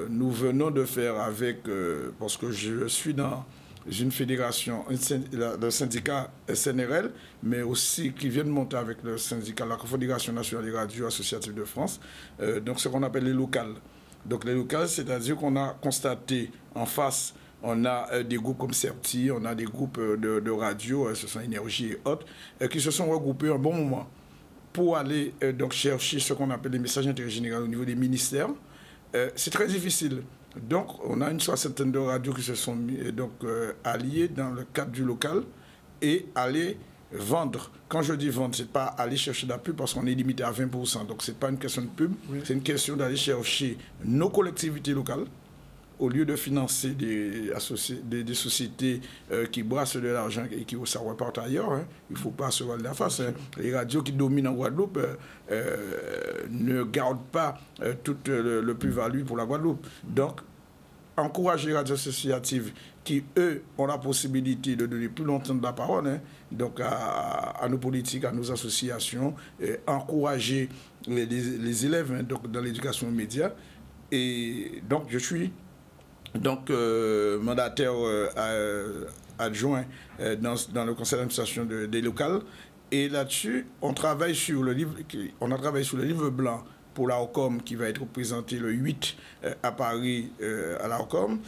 Nous venons de faire avec, parce que je suis dans une fédération, le syndicat SNRL, mais aussi qui vient de monter avec le syndicat, la Confédération nationale des radios associatives de France, donc ce qu'on appelle les locales. Donc les locales, c'est-à-dire qu'on a constaté en face, on a des groupes comme CERTI, on a des groupes de radio, ce sont Énergie et autres, qui se sont regroupés un bon moment pour aller donc chercher ce qu'on appelle les messages d'intérêt général au niveau des ministères. C'est très difficile. Donc, on a une soixantaine de radios qui se sont alliées dans le cadre du local et aller vendre. Quand je dis vendre, ce n'est pas aller chercher de la pub parce qu'on est limité à 20%. Donc, ce n'est pas une question de pub, c'est une question d'aller chercher nos collectivités locales au lieu de financer des sociétés qui brassent de l'argent et qui ça repart ailleurs. Hein. Il ne faut pas se voir de la face. Hein. Les radios qui dominent en Guadeloupe ne gardent pas toute le plus-value pour la Guadeloupe. Donc, encourager les radios associatives qui, eux, ont la possibilité de donner plus longtemps de la parole, hein, donc à nos politiques, à nos associations, encourager les élèves hein, donc dans l'éducation aux médias. Et donc, je suis mandataire adjoint dans le conseil d'administration des locales. Et là-dessus, on travaille sur le livre, on a travaillé sur le livre blanc pour l'AOCOM qui va être présenté le 8 à Paris à l'AOCOM.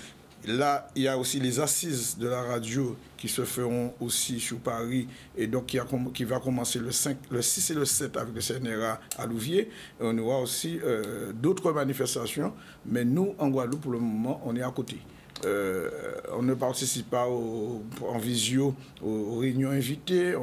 Là, il y a aussi les assises de la radio qui se feront aussi sur Paris et donc qui va commencer le 6 et le 7 avec le CNRA à Louviers. On aura aussi d'autres manifestations, mais nous, en Guadeloupe, pour le moment, on est à côté. On ne participe pas en visio aux réunions invitées,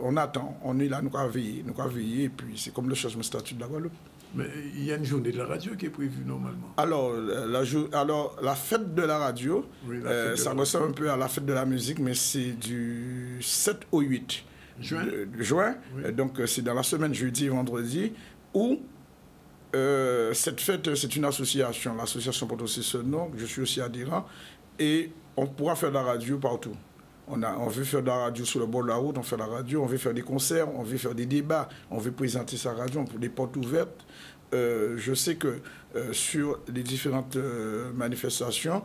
on attend, on est là, nous allons veiller, et puis c'est comme le changement de statut de la Guadeloupe. Mais il y a une journée de la radio qui est prévue normalement. Alors, la fête de la radio, oui, ça ressemble un peu à la fête de la musique, mais c'est du 7 au 8 juin. Oui. Donc, c'est dans la semaine jeudi et vendredi, où cette fête, c'est une association. L'association porte aussi ce nom, je suis aussi adhérent, et on pourra faire de la radio partout. On veut faire de la radio sur le bord de la route, on fait de la radio, on veut faire des concerts, on veut faire des débats, on veut présenter sa radio, on veut des portes ouvertes. Je sais que sur les différentes manifestations,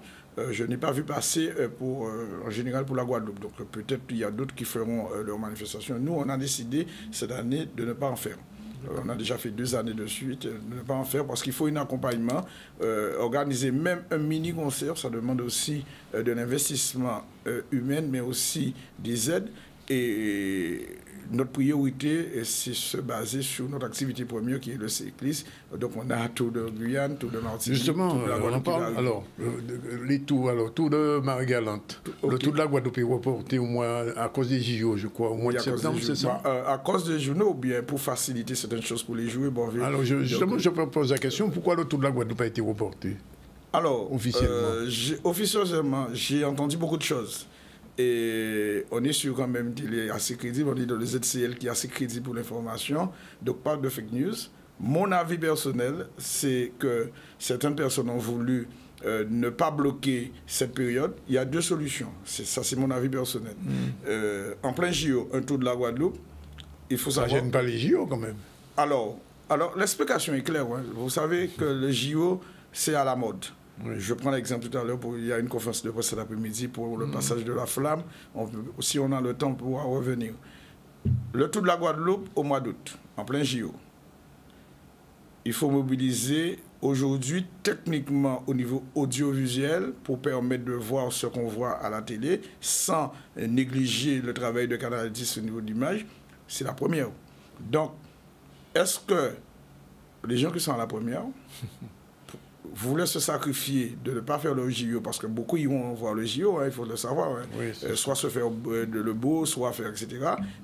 je n'ai pas vu passer en général pour la Guadeloupe. Donc peut-être qu'il y a d'autres qui feront leurs manifestations. Nous, on a décidé cette année de ne pas en faire. On a déjà fait 2 années de suite, de ne pas en faire parce qu'il faut un accompagnement. Organiser même un mini-concert, ça demande aussi de l'investissement humain, mais aussi des aides. Et notre priorité, c'est se baser sur notre activité première qui est le cyclisme. Donc on a Tour de Guyane, Tour de Martinique. Justement, on en parle. Alors, les tours, Tour de Marie-Galante, okay. Le Tour de la Guadeloupe est reporté au moins à cause des JO, je crois, au mois de septembre, c'est ça? À cause des journaux, ou bien pour faciliter certaines choses pour les joueurs. Bon, alors, justement, je pose la question, pourquoi le Tour de la Guadeloupe a été reporté? Alors, officiellement, j'ai entendu beaucoup de choses. Et on est sur quand même qu'il est assez crédible, on est dans le ZCL qui est assez crédible pour l'information, donc pas de fake news. Mon avis personnel, c'est que certaines personnes ont voulu ne pas bloquer cette période. Il y a 2 solutions, ça c'est mon avis personnel. En plein JO, un Tour de la Guadeloupe, il faut savoir... Ça ne gêne pas les JO quand même. Alors l'explication est claire. Hein. Vous savez que le JO, c'est à la mode. Oui. Je prends l'exemple tout à l'heure, il y a une conférence de presse cet après-midi pour le passage de la flamme. Si on a le temps, on pourra revenir. Le Tour de la Guadeloupe au mois d'août, en plein JO. Il faut mobiliser aujourd'hui techniquement au niveau audiovisuel pour permettre de voir ce qu'on voit à la télé sans négliger le travail de Canal 10 au niveau d'image. C'est la première. Donc, est-ce que les gens qui sont à la première voulaient se sacrifier de ne pas faire le JO, parce que beaucoup iront voir le JO, hein, il faut le savoir, hein. Oui, soit se faire le beau, soit faire, etc.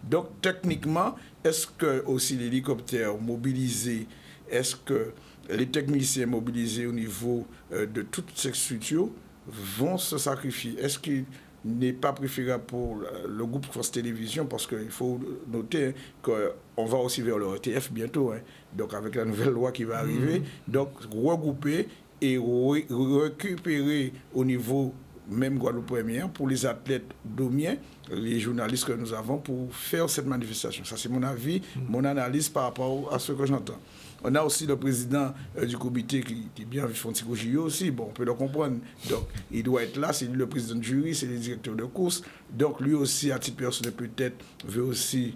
Donc, techniquement, est-ce que aussi l'hélicoptère mobilisé, est-ce que les techniciens mobilisés au niveau de toutes ces structures vont se sacrifier? Est-ce qu'il n'est pas préférable pour le groupe France Télévisions, parce qu'il faut noter, hein, qu'on va aussi vers le ETF bientôt, hein, donc avec la nouvelle loi qui va arriver, donc regrouper et récupérer au niveau même Guadeloupe Première pour les athlètes domiens, les journalistes que nous avons, pour faire cette manifestation. Ça, c'est mon avis, mon analyse par rapport à ce que j'entends. On a aussi le président du comité qui est bien Fontico JO aussi, bon, on peut le comprendre. Donc, il doit être là, c'est lui le président du jury, c'est le directeur de course. Donc, lui aussi, à titre personnel, peut-être, veut aussi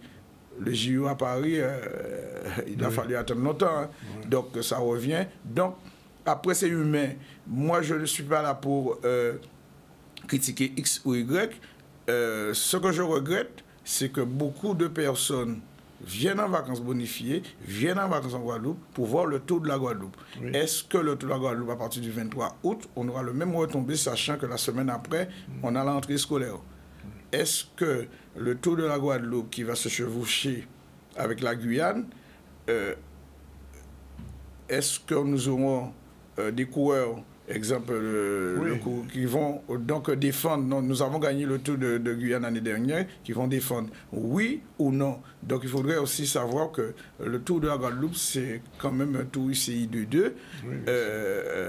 le JO à Paris. Il a fallu attendre longtemps, hein. Donc, ça revient. Donc, après, c'est humain. Moi, je ne suis pas là pour critiquer X ou Y. Ce que je regrette, c'est que beaucoup de personnes viennent en vacances bonifiées, viennent en vacances en Guadeloupe pour voir le Tour de la Guadeloupe. Oui. Est-ce que le Tour de la Guadeloupe, à partir du 23 août, on aura le même retombé, sachant que la semaine après, on a l'entrée scolaire? Est-ce que le Tour de la Guadeloupe, qui va se chevaucher avec la Guyane, est-ce que nous aurons des coureurs, exemple, qui vont donc défendre? Non, nous avons gagné le Tour de Guyane l'année dernière, qui vont défendre, oui ou non? Donc il faudrait aussi savoir que le Tour de la Guadeloupe, c'est quand même un tour ICI de 2.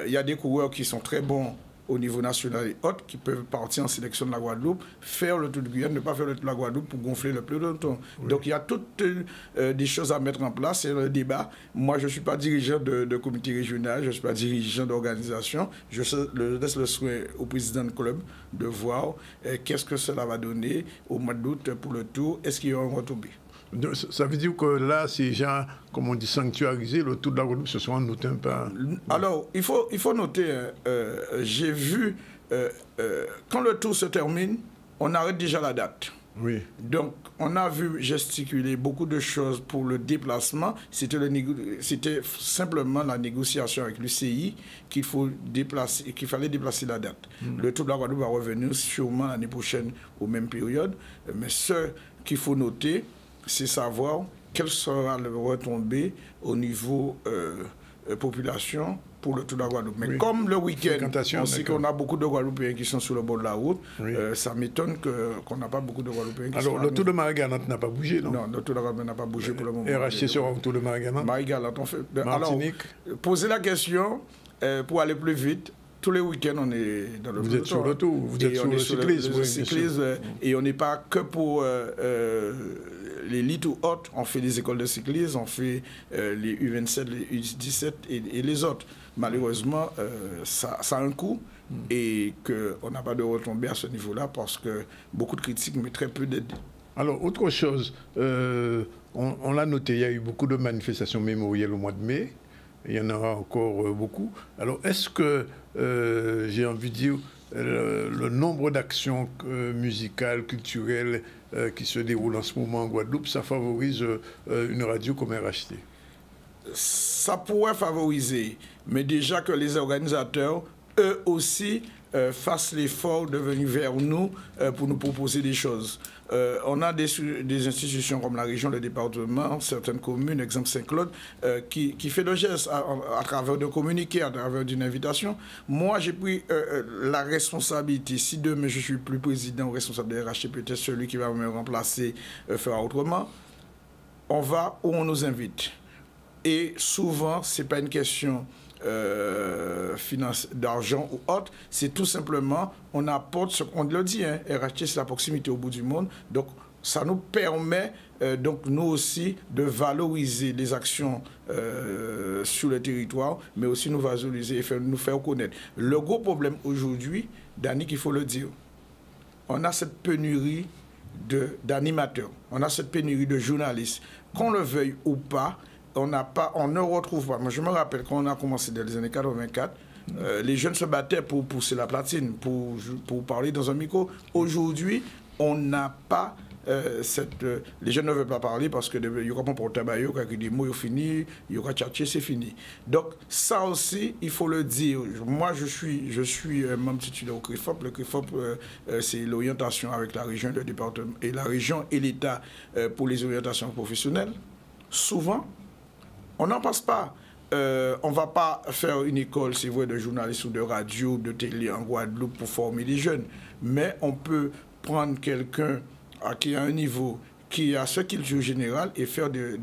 Il y a des coureurs qui sont très bons au niveau national et autres, qui peuvent partir en sélection de la Guadeloupe, faire le Tour de Guyane, ne pas faire le Tour de la Guadeloupe pour gonfler le peloton. Donc il y a toutes des choses à mettre en place, c'est le débat. Moi, je ne suis pas dirigeant de comité régional, je ne suis pas dirigeant d'organisation, je laisse le soin au président du club de voir qu'est-ce que cela va donner au mois d'août pour le Tour, est-ce qu'il y aura un retombé. Ça veut dire que là, c'est déjà, comme on dit, sanctuarisé, le tour de la Guadeloupe, ce soit noté un peu. Alors, il faut noter, j'ai vu, quand le tour se termine, on arrête déjà la date. Oui. Donc, on a vu gesticuler beaucoup de choses pour le déplacement. C'était simplement la négociation avec l'UCI qu'il fallait déplacer la date. Le tour de la Guadeloupe va revenir sûrement l'année prochaine aux mêmes périodes. Mais ce qu'il faut noter, c'est savoir quelle sera le retombée au niveau population pour le tour de la Guadeloupe. Mais comme le week-end, on sait qu'on a beaucoup de Guadeloupéens qui sont sur le bord de la route, ça m'étonne qu'on n'a pas beaucoup de Guadeloupéens qui sont... Alors, le tour de Marie-Galante n'a pas bougé, non? Non, le tour de Marie-Galante n'a pas bougé pour le moment. RHT sera au tour de Marie-Galante? Marie-Galante, on fait... Martinique? Alors, posez la question, pour aller plus vite, tous les week-ends, on est dans le Vous êtes sur le tour, vous êtes sur le cyclisme. Et on n'est pas que pour l'élite ou autres. On fait des écoles de cyclisme, on fait les U27, les U17 et les autres. Malheureusement, ça a un coût et qu'on n'a pas de retombées à ce niveau-là parce que beaucoup de critiques, mais très peu d'aide. Alors, autre chose, on l'a noté, il y a eu beaucoup de manifestations mémorielles au mois de mai. Il y en aura encore beaucoup. Alors, est-ce que, j'ai envie de dire, le nombre d'actions musicales, culturelles qui se déroulent en ce moment en Guadeloupe, ça favorise une radio comme RHT? Ça pourrait favoriser, mais déjà que les organisateurs, eux aussi, fassent l'effort de venir vers nous pour nous proposer des choses. On a des institutions comme la région, le département, certaines communes, exemple Saint-Claude, qui fait le geste à travers de communiqués, à travers d'une invitation. Moi, j'ai pris la responsabilité. Si demain je suis plus président ou responsable de RHT, peut-être celui qui va me remplacer fera autrement. On va où on nous invite. Et souvent, ce n'est pas une question d'argent ou autre, c'est tout simplement, on apporte ce qu'on le dit, hein, RHT c'est la proximité au bout du monde, donc ça nous permet donc nous aussi de valoriser les actions sur le territoire, mais aussi nous valoriser et nous faire connaître. Le gros problème aujourd'hui, Danick, il faut le dire, on a cette pénurie d'animateurs, on a cette pénurie de journalistes, qu'on le veuille ou pas. On ne retrouve pas. Moi, je me rappelle quand on a commencé dans les années 84, les jeunes se battaient pour pousser la platine, pour parler dans un micro. Aujourd'hui, on n'a pas les jeunes ne veulent pas parler parce que il y aura pas pour tabac, il y aura des mots finis, il y aura tchatché, c'est fini. Donc ça aussi, il faut le dire. Moi, je suis membre titulaire au CRIFOP. Le CRIFOP, c'est l'orientation avec la région, le département et la région et l'État pour les orientations professionnelles. Souvent, on n'en passe pas. On ne va pas faire une école, c'est vrai, de journalistes ou de radio, de télé en Guadeloupe pour former les jeunes. Mais on peut prendre quelqu'un qui a un niveau, qui a ce culture générale et faire de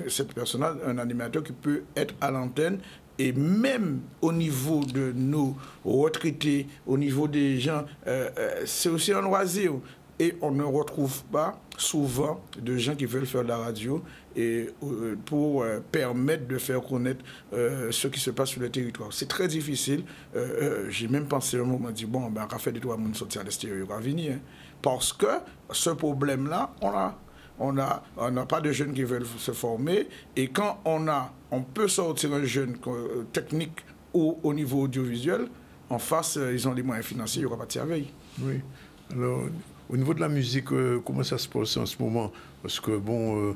cette personne un animateur qui peut être à l'antenne. Et même au niveau de nos retraités, au niveau des gens, c'est aussi un loisir. Et on ne retrouve pas souvent de gens qui veulent faire de la radio et pour permettre de faire connaître ce qui se passe sur le territoire. C'est très difficile. J'ai même pensé un moment, dit bon, ben, on va faire des trois mondes sortir à l'extérieur, on va venir. Hein. Parce que ce problème-là, on n'a pas de jeunes qui veulent se former. Et quand on peut sortir un jeune technique ou au niveau audiovisuel, en face, ils ont les moyens financiers, il n'y aura pas de surveille. Oui. Alors, au niveau de la musique, comment ça se passe en ce moment? Parce que, bon,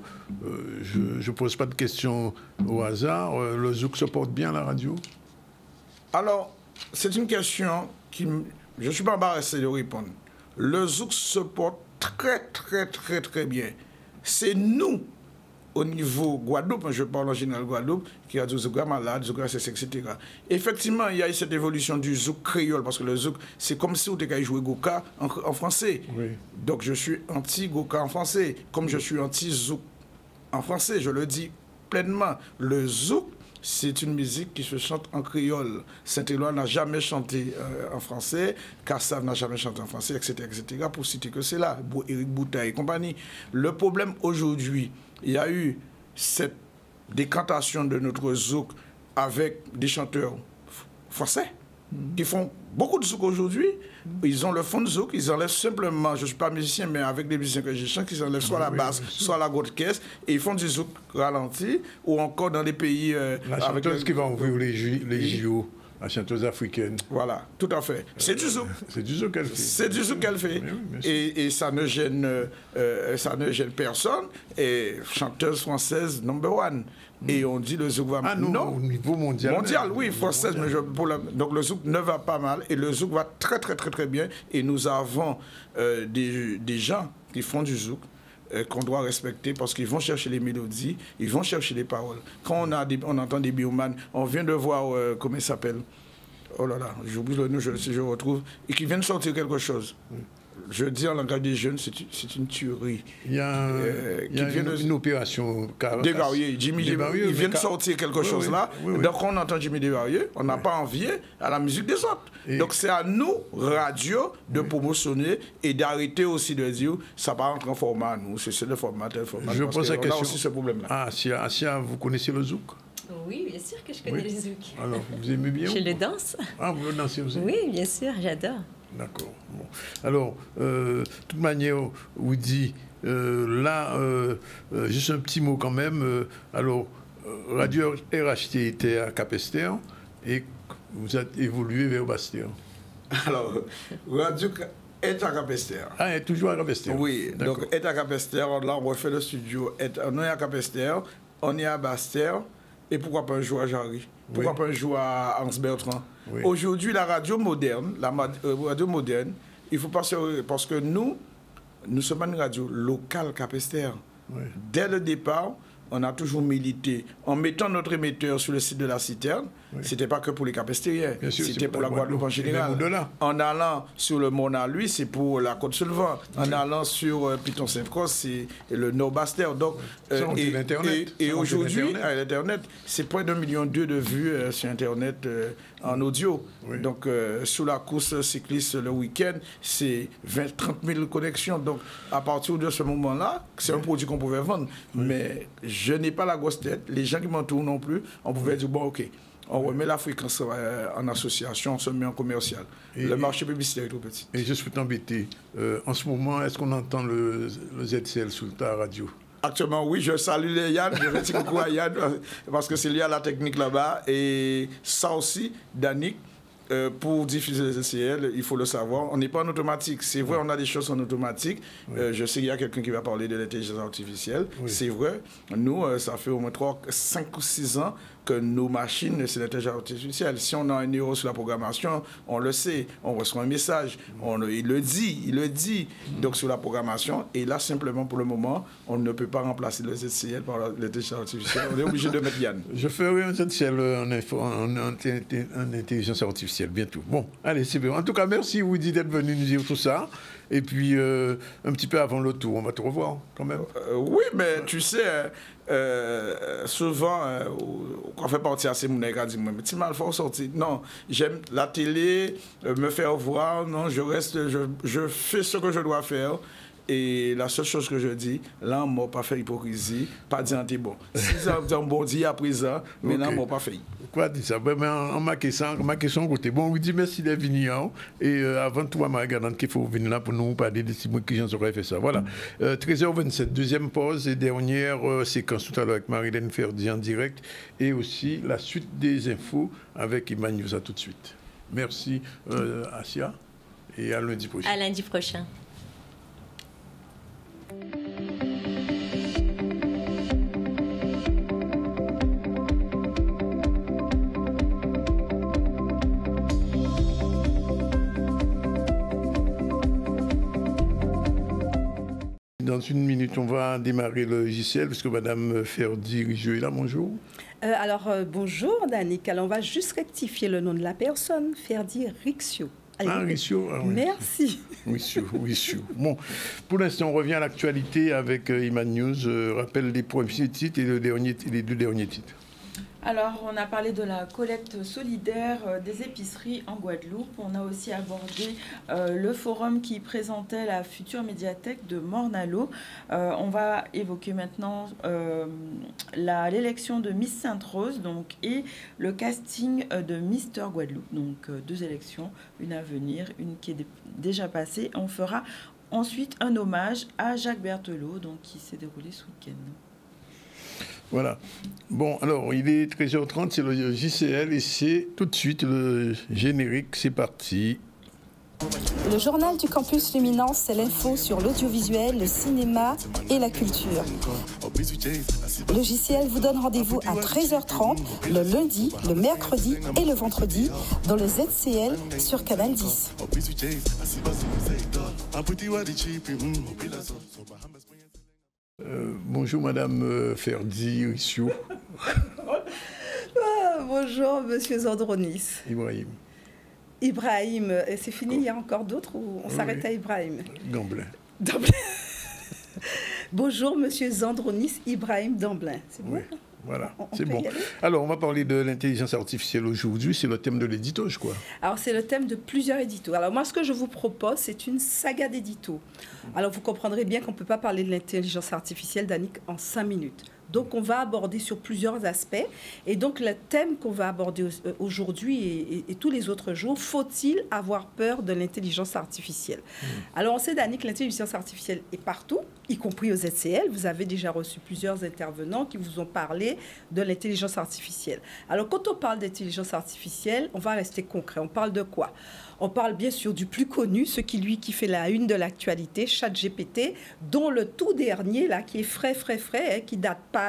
je ne pose pas de questions au hasard. Le zouk se porte bien à la radio? Alors, c'est une question qui... Je ne suis pas embarrassé de répondre. Le zouk se porte très, très, très, très bien. C'est nous, au niveau Guadeloupe, je parle en général Guadeloupe, qui a du zouk malade, zouk etc. Effectivement, il y a eu cette évolution du zouk créole, parce que le zouk, c'est comme si on était joué Goka en français. Oui. Donc je suis anti-Goka en français, comme je suis anti-zouk en français, je le dis pleinement. Le zouk, c'est une musique qui se chante en créole. Saint-Éloi n'a jamais chanté en français, Kassav n'a jamais chanté en français, etc., pour citer que c'est là, Éric Bouta et compagnie. Le problème aujourd'hui, il y a eu cette décantation de notre zouk avec des chanteurs français. qui font beaucoup de zouk aujourd'hui. Ils ont le fond de zouk, ils enlèvent simplement, je ne suis pas musicien, mais avec des musiciens que je chante, ils enlèvent soit la basse, soit la grosse caisse, et ils font du zouk ralenti, ou encore dans les pays... la chanteuse qui va ouvrir les JO. La chanteuse africaine. Voilà, tout à fait. C'est du zouk. C'est du zouk qu'elle fait. C'est du zouk qu'elle fait. Et ça ne gêne personne. Et chanteuse française number one. Et on dit le zouk va mal. Non, au niveau mondial. Mondial, oui, française. Mais donc le zouk ne va pas mal. Et le zouk va très, très, très, très bien. Et nous avons des gens qui font du zouk qu'on doit respecter parce qu'ils vont chercher les mélodies, ils vont chercher les paroles. Quand on entend des biomanes, on vient de voir, comment il s'appelle, oh là là, j'oublie le nom, si je retrouve, et qui viennent sortir quelque chose. Je dis en langage des jeunes, c'est une tuerie. Il y a, une opération Desvarieux. Jimmy Desvarieux, il vient de sortir quelque chose là. Donc on entend Jimmy Desvarieux, on n'a pas envie à la musique des autres. Donc c'est à nous, radio, de promotionner et d'arrêter aussi de dire ça va rentrer en format à nous, c'est le format, tel format. Je pose la question. On a aussi ce problème-là. Ah, Asia, vous connaissez le zouk? Oui, bien sûr que je connais le zouk. Alors, vous aimez bien? Je le danse. Ah, vous le dansez aussi? Oui, bien sûr, j'adore. D'accord. Bon. Alors, de toute manière, vous dites, juste un petit mot quand même. Alors, Radio RHT était à Capesterre et vous êtes évolué vers Bastère. Alors, Radio est à Capesterre. Ah, elle est toujours à Capesterre. Oui, donc est à Capesterre. Là, on refait le studio. On est à Capesterre, on est à Bastère. Et pourquoi pas un jour à Jarry? Pourquoi pas un jour à Hans Bertrand? Aujourd'hui, la radio moderne, il faut pas se... Parce que nous sommes une radio locale Capesterre. Dès le départ, on a toujours milité. En mettant notre émetteur sur le site de la Citerne, c'était pas que pour les Capestériens, c'était pour la Guadeloupe en général. En allant sur le Mont lui, c'est pour la Côte-Sylvain. En allant sur Piton Saint-Croix, c'est le Nord-Bastère. Donc, et aujourd'hui, à l'Internet, c'est près d'1,2 million de vues sur Internet en audio. Donc, sous la course cycliste le week-end, c'est 20-30 000 connexions. Donc, à partir de ce moment-là, c'est un produit qu'on pouvait vendre. Mais je n'ai pas la grosse tête. Les gens qui m'entourent non plus, on pouvait dire, bon, OK, on remet la fréquence en association, on se met en commercial. Le marché publicitaire est trop petit. Et je suis embêté. En ce moment, est-ce qu'on entend le ZCL sur ta radio? Actuellement, oui, je salue les Yann, je vais dire coucou à Yann, parce que c'est lié à la technique là-bas. Et ça aussi, Danick, pour diffuser les ZCL, il faut le savoir, on n'est pas en automatique. C'est vrai, on a des choses en automatique. Je sais qu'il y a quelqu'un qui va parler de l'intelligence artificielle. C'est vrai. Nous, ça fait au moins 5 ou 6 ans que nos machines, c'est l'intelligence artificielle. Si on a un erreur sur la programmation, on le sait. On reçoit un message. Il le dit. Donc, sur la programmation. Et là, simplement, pour le moment, on ne peut pas remplacer le ZCL par l'intelligence artificielle. On est obligé de mettre Yann. Je ferai un ZCL en intelligence artificielle bientôt. Bon, allez, c'est bien. En tout cas, merci, Woody, d'être venu nous dire tout ça. Et puis, un petit peu avant le tour, on va te revoir, quand même. Oui, mais tu sais, souvent, on fait partie à ces mounais qui disent, mais tu m'as fait sortir. Non, j'aime la télé, me faire voir. Non, je fais ce que je dois faire. Et la seule chose que je dis, là, on ne m'a pas fait hypocrisie, pas dire t'es bon. Si ça me bon dit à présent, mais là, on ne m'a pas fait. Quoi dit ça? Mais en ma question, côté bon, on vous dit merci d'être venu. Et avant tout, on m'a regardé qu'il faut venir là pour nous parler de ces mots qui auraient fait ça. Voilà. 13h27, deuxième pause et dernière séquence tout à l'heure avec Marilène Ferdi en direct. Et aussi la suite des infos avec Iman News. À tout de suite. Merci, Asia. Et à lundi prochain. À lundi prochain. Dans une minute, on va démarrer le logiciel, puisque Mme Ferdi Rigieux est là. Bonjour. Bonjour, Danick. Alors, on va juste rectifier le nom de la personne, Ferdi Rixio. Rixio. Oui. Merci. Rixio. Bon, pour l'instant, on revient à l'actualité avec Iman News. Rappelle les premiers titres et les deux derniers titres. Alors, on a parlé de la collecte solidaire des épiceries en Guadeloupe. On a aussi abordé le forum qui présentait la future médiathèque de Morne-à-l'Eau. On va évoquer maintenant l'élection de Miss Sainte-Rose et le casting de Mister Guadeloupe. Donc, 2 élections, une à venir, une qui est déjà passée. On fera ensuite un hommage à Jacques Berthelot, qui s'est déroulé ce week-end. Voilà. Bon, alors, il est 13h30, c'est le JCL et c'est tout de suite le générique, c'est parti. Le journal du campus Luminance, c'est l'info sur l'audiovisuel, le cinéma et la culture. Le JCL vous donne rendez-vous à 13h30, le lundi, le mercredi et le vendredi dans le ZCL sur Canal 10. Bonjour Madame Ferdi Rissiou. Bonjour Monsieur Zandronis. Ibrahim, c'est fini, il y a encore d'autres ou on s'arrête à Ibrahim? Damblin. Bonjour Monsieur Zandronis Ibrahim Damblin. C'est bon? Oui. Voilà, c'est bon. Alors, on va parler de l'intelligence artificielle aujourd'hui. C'est le thème de l'édito, je crois. Alors, c'est le thème de plusieurs éditos. Alors, moi, ce que je vous propose, c'est une saga d'éditos. Alors, vous comprendrez bien qu'on ne peut pas parler de l'intelligence artificielle, Danick, en 5 minutes. Donc, on va aborder sur plusieurs aspects. Et donc, le thème qu'on va aborder aujourd'hui et tous les autres jours, faut-il avoir peur de l'intelligence artificielle? Alors, on sait, Danick, que l'intelligence artificielle est partout, y compris aux ZCL. Vous avez déjà reçu plusieurs intervenants qui vous ont parlé de l'intelligence artificielle. Alors, quand on parle d'intelligence artificielle, on va rester concret. On parle de quoi? On parle bien sûr du plus connu, ce qui fait la une de l'actualité, ChatGPT, dont le tout dernier, là, qui est frais, qui date pas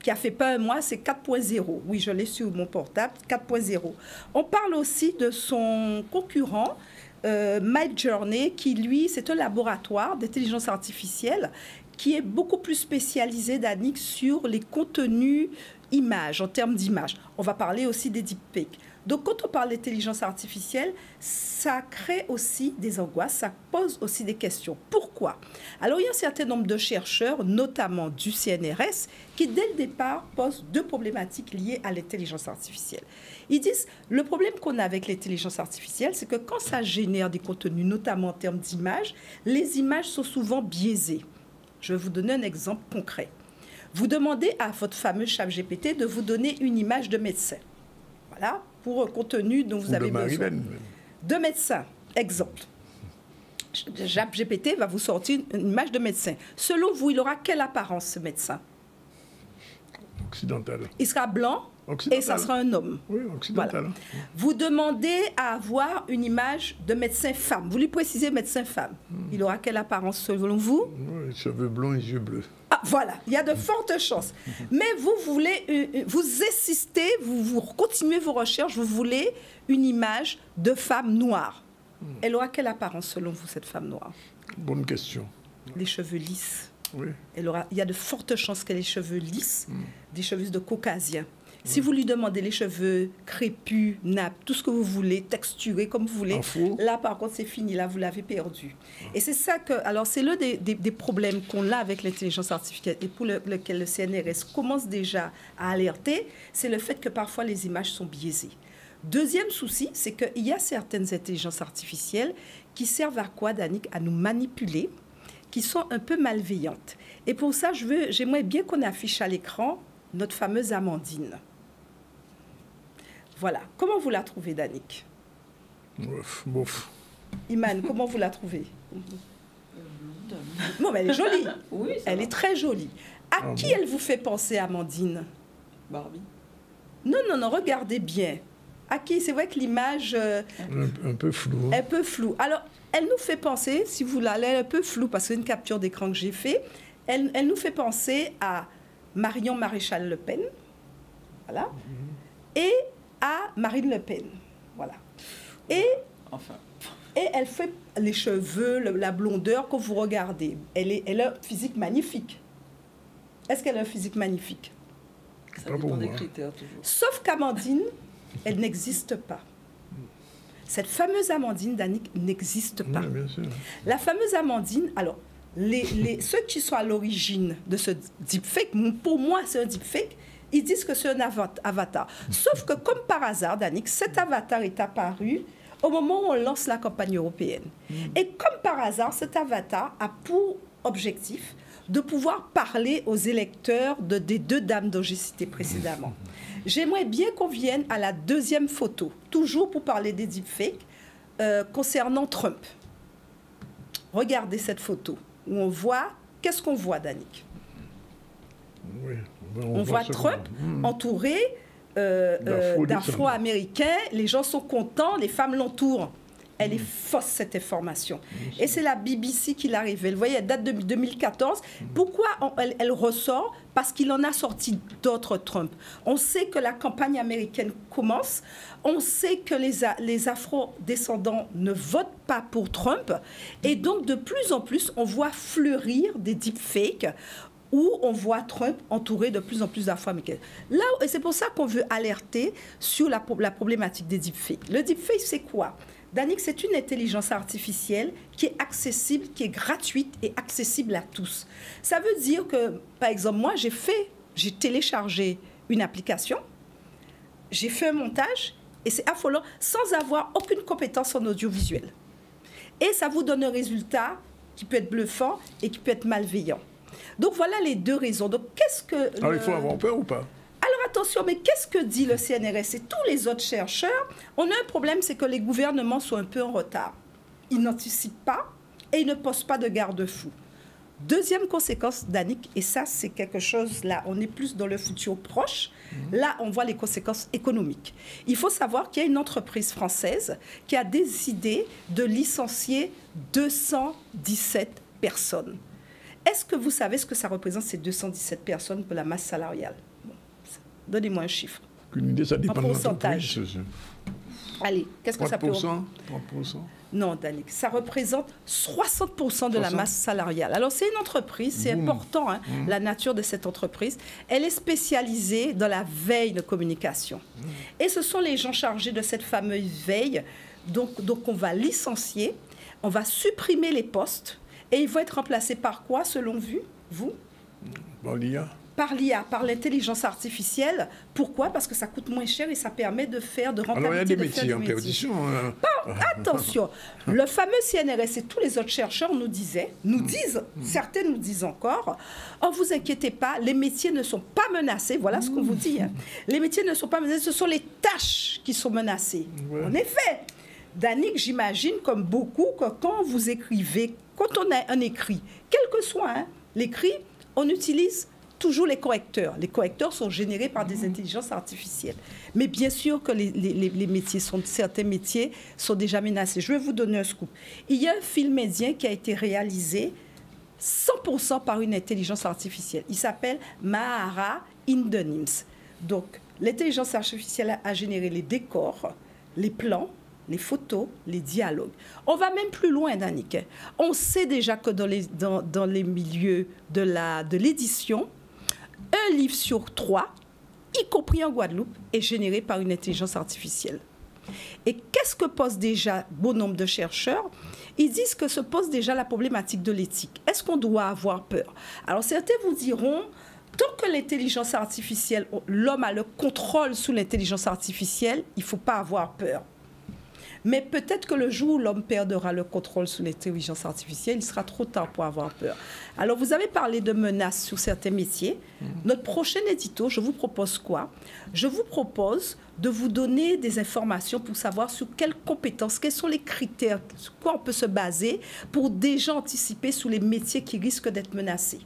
qui a fait pas un mois, c'est 4.0. Oui, je l'ai sur mon portable, 4.0. On parle aussi de son concurrent, Midjourney, qui, lui, c'est un laboratoire d'intelligence artificielle qui est beaucoup plus spécialisé, Danick, sur les contenus images, en termes d'images. On va parler aussi des deepfakes. Donc, quand on parle d'intelligence artificielle, ça crée aussi des angoisses, ça pose aussi des questions. Pourquoi? Alors, il y a un certain nombre de chercheurs, notamment du CNRS, qui, dès le départ, posent 2 problématiques liées à l'intelligence artificielle. Ils disent, le problème qu'on a avec l'intelligence artificielle, c'est que quand ça génère des contenus, notamment en termes d'images, les images sont souvent biaisées. Je vais vous donner un exemple concret. Vous demandez à votre fameux ChatGPT de vous donner une image de médecin. Voilà, pour un contenu dont vous avez besoin. De médecin, exemple. ChatGPT va vous sortir une image de médecin. Selon vous, il aura quelle apparence, ce médecin? Occidental. Il sera blanc et ça sera un homme. Oui, occidental. Voilà. Vous demandez à avoir une image de médecin femme. Vous lui précisez médecin femme. Il aura quelle apparence, selon vous? Oui, cheveux blonds et yeux bleus. Ah, voilà, il y a de fortes chances. Mais vous voulez, vous insistez, vous continuez vos recherches, vous voulez une image de femme noire. Elle aura quelle apparence selon vous, cette femme noire? Bonne question. Les cheveux lisses. Oui. Il y a de fortes chances qu'elle ait les cheveux lisses, des cheveux de caucasien. Si vous lui demandez les cheveux crépus, nappes, tout ce que vous voulez, texturés comme vous voulez, là par contre c'est fini, là vous l'avez perdu. Et c'est ça que, alors c'est l'un des problèmes qu'on a avec l'intelligence artificielle et pour lequel le CNRS commence déjà à alerter, c'est le fait que parfois les images sont biaisées. Deuxième souci, c'est qu'il y a certaines intelligences artificielles qui servent à quoi, Danick? À nous manipuler, qui sont un peu malveillantes. Et pour ça, j'aimerais bien qu'on affiche à l'écran notre fameuse Amandine. Voilà. Comment vous la trouvez, Danick? Bof. Iman, comment vous la trouvez? Non, mais elle est jolie. Oui, elle est très jolie. À qui elle vous fait penser, Amandine? Barbie. Non, regardez bien. À qui? C'est vrai que l'image... un peu floue. Un peu floue. Alors, elle nous fait penser, si vous l'allez, un peu floue, parce que c'est une capture d'écran que j'ai fait, elle nous fait penser à Marion Maréchal Le Pen, voilà, et à Marine Le Pen, voilà. Et elle fait les cheveux, la blondeur, quand vous regardez. Elle a un physique magnifique. Est-ce qu'elle a un physique magnifique? Ça dépend des critères, toujours. Sauf qu'Amandine, elle n'existe pas. Cette fameuse Amandine, Danick, n'existe pas. Oui, bien sûr. La fameuse Amandine, alors, ceux qui sont à l'origine de ce deepfake, pour moi, c'est un deepfake, Ils disent que c'est un avatar. Sauf que, comme par hasard, Danick, cet avatar est apparu au moment où on lance la campagne européenne. Et comme par hasard, cet avatar a pour objectif de pouvoir parler aux électeurs des deux dames dont j'ai cité précédemment. J'aimerais bien qu'on vienne à la deuxième photo, toujours pour parler des deepfakes, concernant Trump. Regardez cette photo où on voit... Qu'est-ce qu'on voit, Danick? Oui, on voit Trump entouré d'Afro-Américains. Les gens sont contents, les femmes l'entourent. Elle est fausse, cette information. Et c'est la BBC qui l'a révélée. Vous voyez, elle date de 2014. Pourquoi elle ressort? Parce qu'il en a sorti d'autres Trump. On sait que la campagne américaine commence. On sait que les afro-descendants ne votent pas pour Trump. Et donc, de plus en plus, on voit fleurir des deepfakes où on voit Trump entouré de plus en plus d'Afro-Américains. Là, et c'est pour ça qu'on veut alerter sur la problématique des deepfakes. Le deepfake, c'est quoi? Danick, c'est une intelligence artificielle qui est accessible, qui est gratuite et accessible à tous. Ça veut dire que, par exemple, moi, j'ai téléchargé une application, j'ai fait un montage, et c'est affolant, sans avoir aucune compétence en audiovisuel. Et ça vous donne un résultat qui peut être bluffant et qui peut être malveillant. Donc, voilà les deux raisons. Donc, qu'est-ce que... Alors, il faut avoir peur ou pas? Alors attention, mais qu'est-ce que dit le CNRS et tous les autres chercheurs? On a un problème, c'est que les gouvernements sont un peu en retard. Ils n'anticipent pas et ils ne posent pas de garde-fous. Deuxième conséquence, Danick, et ça c'est quelque chose, là on est plus dans le futur proche, là on voit les conséquences économiques. Il faut savoir qu'il y a une entreprise française qui a décidé de licencier 217 personnes. Est-ce que vous savez ce que ça représente, ces 217 personnes pour la masse salariale? Donnez-moi un chiffre. Une idée, ça dépend de pourcentage. Allez, qu'est-ce que ça peut... 3%? Non, Danick, ça représente 60% de la masse salariale. Alors, c'est une entreprise, c'est important, hein, la nature de cette entreprise. Elle est spécialisée dans la veille de communication. Et ce sont les gens chargés de cette fameuse veille. Donc on va licencier, on va supprimer les postes, et ils vont être remplacés par quoi, selon vous? Par l'IA. Par l'IA, par l'intelligence artificielle. Pourquoi? Parce que ça coûte moins cher et ça permet de rentabilité. Alors, il y a des métiers en perdition. Attention, le fameux CNRS et tous les autres chercheurs nous disent, certains nous disent encore, oh, vous inquiétez pas, les métiers ne sont pas menacés. Voilà ce qu'on vous dit. Hein. Les métiers ne sont pas menacés, ce sont les tâches qui sont menacées. Ouais. En effet, Danick, j'imagine, comme beaucoup, que quand vous écrivez, quand on a un écrit, quel que soit l'écrit, on utilise toujours les correcteurs. Les correcteurs sont générés par des intelligences artificielles. Mais bien sûr que certains métiers sont déjà menacés. Je vais vous donner un scoop. Il y a un film indien qui a été réalisé 100% par une intelligence artificielle. Il s'appelle Mahara in the Nims. Donc, l'intelligence artificielle a généré les décors, les plans, les photos, les dialogues. On va même plus loin, Danick. On sait déjà que dans les milieux de l'édition, un livre sur 3, y compris en Guadeloupe, est généré par une intelligence artificielle. Et qu'est-ce que posent déjà bon nombre de chercheurs? Ils disent que se pose déjà la problématique de l'éthique. Est-ce qu'on doit avoir peur? Alors certains vous diront, tant que l'intelligence artificielle, l'homme a le contrôle sous l'intelligence artificielle, il ne faut pas avoir peur. Mais peut-être que le jour où l'homme perdra le contrôle sur l'intelligence artificielle, il sera trop tard pour avoir peur. Alors, vous avez parlé de menaces sur certains métiers. Notre prochain édito, je vous propose quoi? Je vous propose de vous donner des informations pour savoir sur quelles compétences, quels sont les critères, sur quoi on peut se baser pour déjà anticiper sur les métiers qui risquent d'être menacés.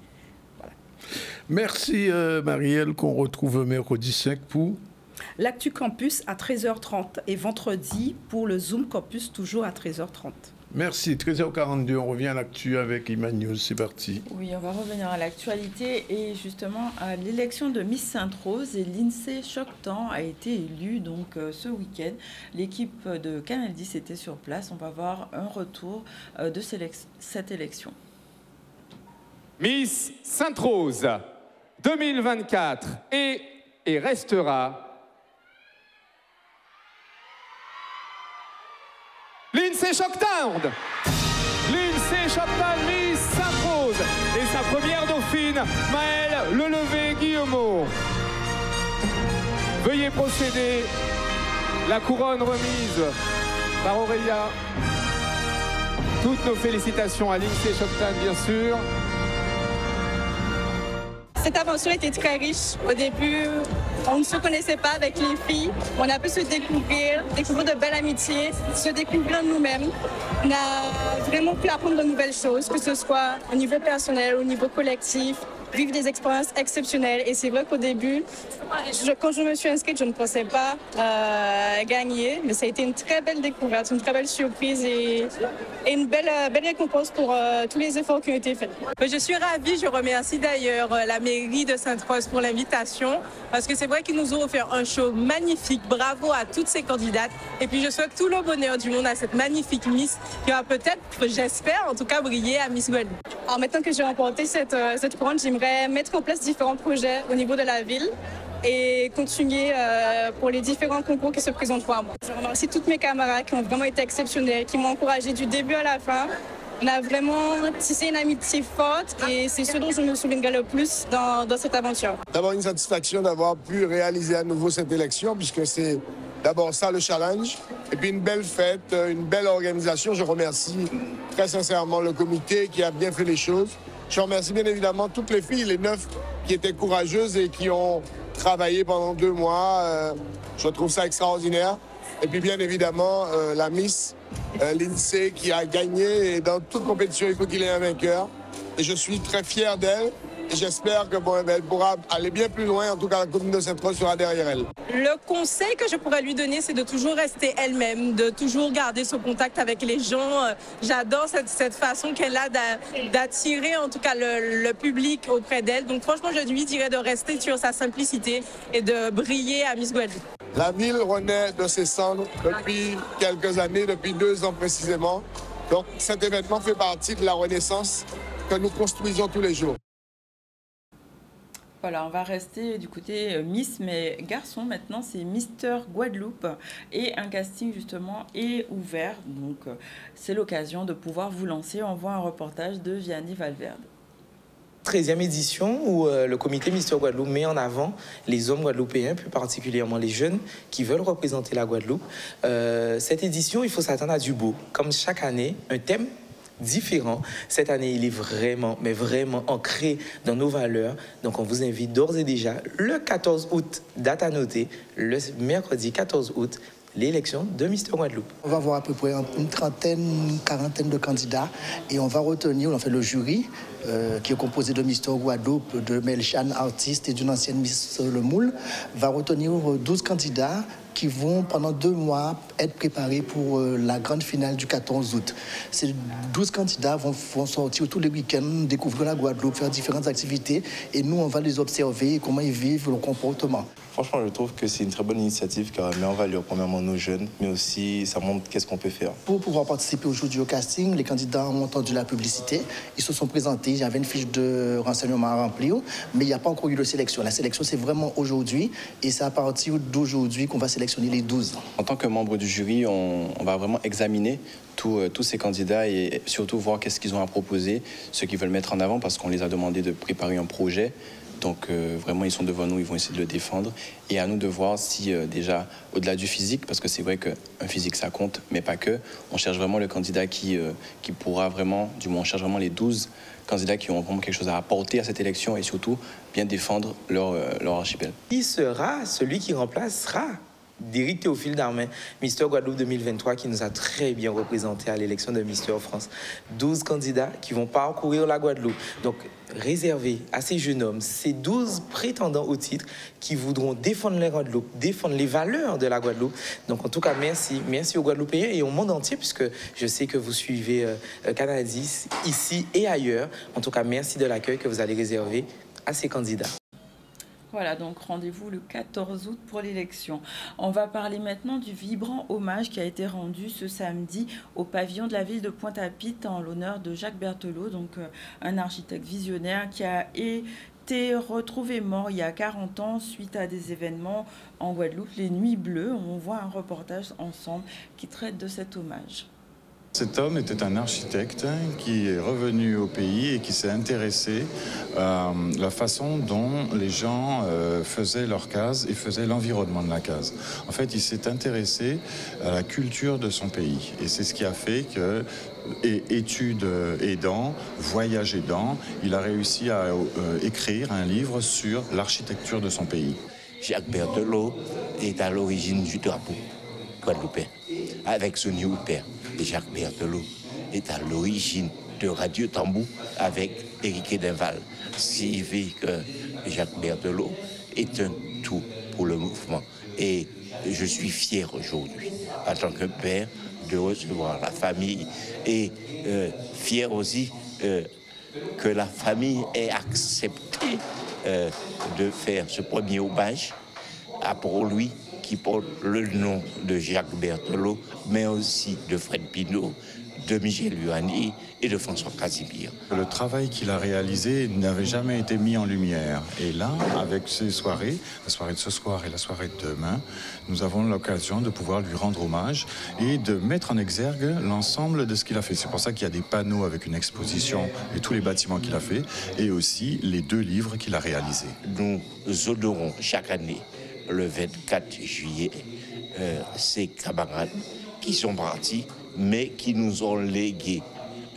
Voilà. Merci, Marielle, qu'on retrouve mercredi 5 pour... L'Actu Campus à 13h30 et vendredi pour le Zoom Campus toujours à 13h30. Merci. 13h42, on revient à l'actu avec Iman News. C'est parti. Oui, on va revenir à l'actualité et justement à l'élection de Miss Sainte-Rose. Et Lindsay Choctan a été élue donc ce week-end. L'équipe de Canal 10 était sur place. On va voir un retour de cette élection. Miss Sainte-Rose 2024 est et restera Lindsay Choctan. Lindsay Choctan, Miss Sainte-Rose. Et sa première dauphine, Maëlle Lelevé-Guillemot. est procédé. La couronne remise par Aurélia. Toutes nos félicitations à Lindsay Choptan, bien sûr. Cette aventure était très riche. Au début, on ne se connaissait pas avec les filles. On a pu se découvrir de belles amitiés, se découvrir nous-mêmes. On a vraiment pu apprendre de nouvelles choses, que ce soit au niveau personnel, au niveau collectif, vivre des expériences exceptionnelles. Et c'est vrai qu'au début, quand je me suis inscrite, je ne pensais pas gagner, mais ça a été une très belle découverte, une très belle surprise et une belle récompense pour tous les efforts qui ont été faits. Je suis ravie, je remercie d'ailleurs la mairie de Sainte-Rose pour l'invitation, parce que c'est vrai qu'ils nous ont offert un show magnifique. Bravo à toutes ces candidates. Et puis je souhaite tout le bonheur du monde à cette magnifique Miss qui va peut-être, j'espère en tout cas, briller à Miss Guadeloupe. Alors maintenant que j'ai remporté cette couronne, j'aimerais mettre en place différents projets au niveau de la ville et continuer pour les différents concours qui se présentent pour moi. Je remercie toutes mes camarades qui ont vraiment été exceptionnels, qui m'ont encouragé du début à la fin. On a vraiment tissé une amitié forte et c'est ce dont je me souviendrai le plus dans cette aventure. D'abord une satisfaction d'avoir pu réaliser à nouveau cette élection puisque c'est d'abord ça le challenge et puis une belle fête, une belle organisation. Je remercie très sincèrement le comité qui a bien fait les choses. Je remercie bien évidemment toutes les filles, les 9 qui étaient courageuses et qui ont travaillé pendant 2 mois. Je trouve ça extraordinaire. Et puis bien évidemment la Miss Lindsay qui a gagné et dans toute compétition il faut qu'il ait un vainqueur. Et je suis très fier d'elle. Et j'espère que elle pourra aller bien plus loin. En tout cas, la commune de Sainte-Rose sera derrière elle. Le conseil que je pourrais lui donner, c'est de toujours rester elle-même, de toujours garder ce contact avec les gens. J'adore cette façon qu'elle a d'attirer en tout cas le public auprès d'elle. Donc franchement, je lui dirais de rester sur sa simplicité et de briller à Miss Guadeloupe. La ville renaît de ses cendres depuis quelques années, depuis 2 ans précisément. Donc cet événement fait partie de la renaissance que nous construisons tous les jours. Voilà, on va rester du côté Miss, mais garçon, maintenant, c'est Mister Guadeloupe. Et un casting, justement, est ouvert. Donc, c'est l'occasion de pouvoir vous lancer. On voit un reportage de Vianney Valverde. 13e édition où le comité Mister Guadeloupe met en avant les hommes guadeloupéens, plus particulièrement les jeunes qui veulent représenter la Guadeloupe. Cette édition, il faut s'attendre à du beau. Comme chaque année, un thème différent. Cette année, il est vraiment, mais vraiment ancré dans nos valeurs. Donc, on vous invite d'ores et déjà, le 14 août, date à noter, le mercredi 14 août, l'élection de Mister Guadeloupe. On va avoir à peu près une trentaine, une quarantaine de candidats et on va retenir, on fait le jury qui est composé de Mister Guadeloupe, de Melchan, artiste, et d'une ancienne Miss Le Moule, va retenir 12 candidats qui vont, pendant 2 mois, être préparés pour la grande finale du 14 août. Ces 12 candidats vont sortir tous les week-ends, découvrir la Guadeloupe, faire différentes activités, et nous, on va les observer, comment ils vivent, leur comportement. Franchement, je trouve que c'est une très bonne initiative car elle met en valeur premièrement nos jeunes, mais aussi ça montre qu'est-ce qu'on peut faire. Pour pouvoir participer aujourd'hui au casting, les candidats ont entendu la publicité, ils se sont présentés, il y avait une fiche de renseignement à remplir, mais il n'y a pas encore eu de sélection. La sélection, c'est vraiment aujourd'hui, et c'est à partir d'aujourd'hui qu'on va sélectionner les 12. En tant que membre du jury, on va vraiment examiner tous ces candidats et surtout voir qu'est-ce qu'ils ont à proposer, ce qu'ils veulent mettre en avant, parce qu'on les a demandé de préparer un projet. Donc vraiment, ils sont devant nous, ils vont essayer de le défendre. Et à nous de voir si déjà, au-delà du physique, parce que c'est vrai qu'un physique, ça compte, mais pas que, on cherche vraiment le candidat qui pourra vraiment, du moins on cherche vraiment les 12 candidats qui ont vraiment quelque chose à apporter à cette élection et surtout bien défendre leur archipel. Qui sera celui qui remplacera d'Éric Théophile Darmin, Mister Guadeloupe 2023, qui nous a très bien représenté à l'élection de Mister France. 12 candidats qui vont parcourir la Guadeloupe. Donc, réservés à ces jeunes hommes, ces 12 prétendants au titre qui voudront défendre la Guadeloupe, défendre les valeurs de la Guadeloupe. Donc, en tout cas, merci. Merci aux Guadeloupéens et au monde entier, puisque je sais que vous suivez Canadis ici et ailleurs. En tout cas, merci de l'accueil que vous allez réserver à ces candidats. Voilà, donc rendez-vous le 14 août pour l'élection. On va parler maintenant du vibrant hommage qui a été rendu ce samedi au pavillon de la ville de Pointe-à-Pitre en l'honneur de Jacques Berthelot, donc un architecte visionnaire qui a été retrouvé mort il y a 40 ans suite à des événements en Guadeloupe, les Nuits Bleues. On voit un reportage ensemble qui traite de cet hommage. Cet homme était un architecte qui est revenu au pays et qui s'est intéressé à la façon dont les gens faisaient leur case et faisaient l'environnement de la case. En fait, il s'est intéressé à la culture de son pays. Et c'est ce qui a fait que, études aidant, voyage aidant, il a réussi à écrire un livre sur l'architecture de son pays. Jacques Berthelot est à l'origine du drapeau guadeloupéen, avec son new père. Jacques Berthelot est à l'origine de Radio Tambou avec Éric Edenval. Ce qui fait que Jacques Berthelot est un tout pour le mouvement. Et je suis fier aujourd'hui, en tant que père, de recevoir la famille et fier aussi que la famille ait accepté de faire ce premier hommage pour lui, qui porte le nom de Jacques Berthelot, mais aussi de Fred Pinault, de Michel Luani et de François Casimir. Le travail qu'il a réalisé n'avait jamais été mis en lumière. Et là, avec ces soirées, la soirée de ce soir et la soirée de demain, nous avons l'occasion de pouvoir lui rendre hommage et de mettre en exergue l'ensemble de ce qu'il a fait. C'est pour ça qu'il y a des panneaux avec une exposition et tous les bâtiments qu'il a fait, et aussi les 2 livres qu'il a réalisés. Nous honorons chaque année, le 24 juillet, ces camarades qui sont partis, mais qui nous ont légué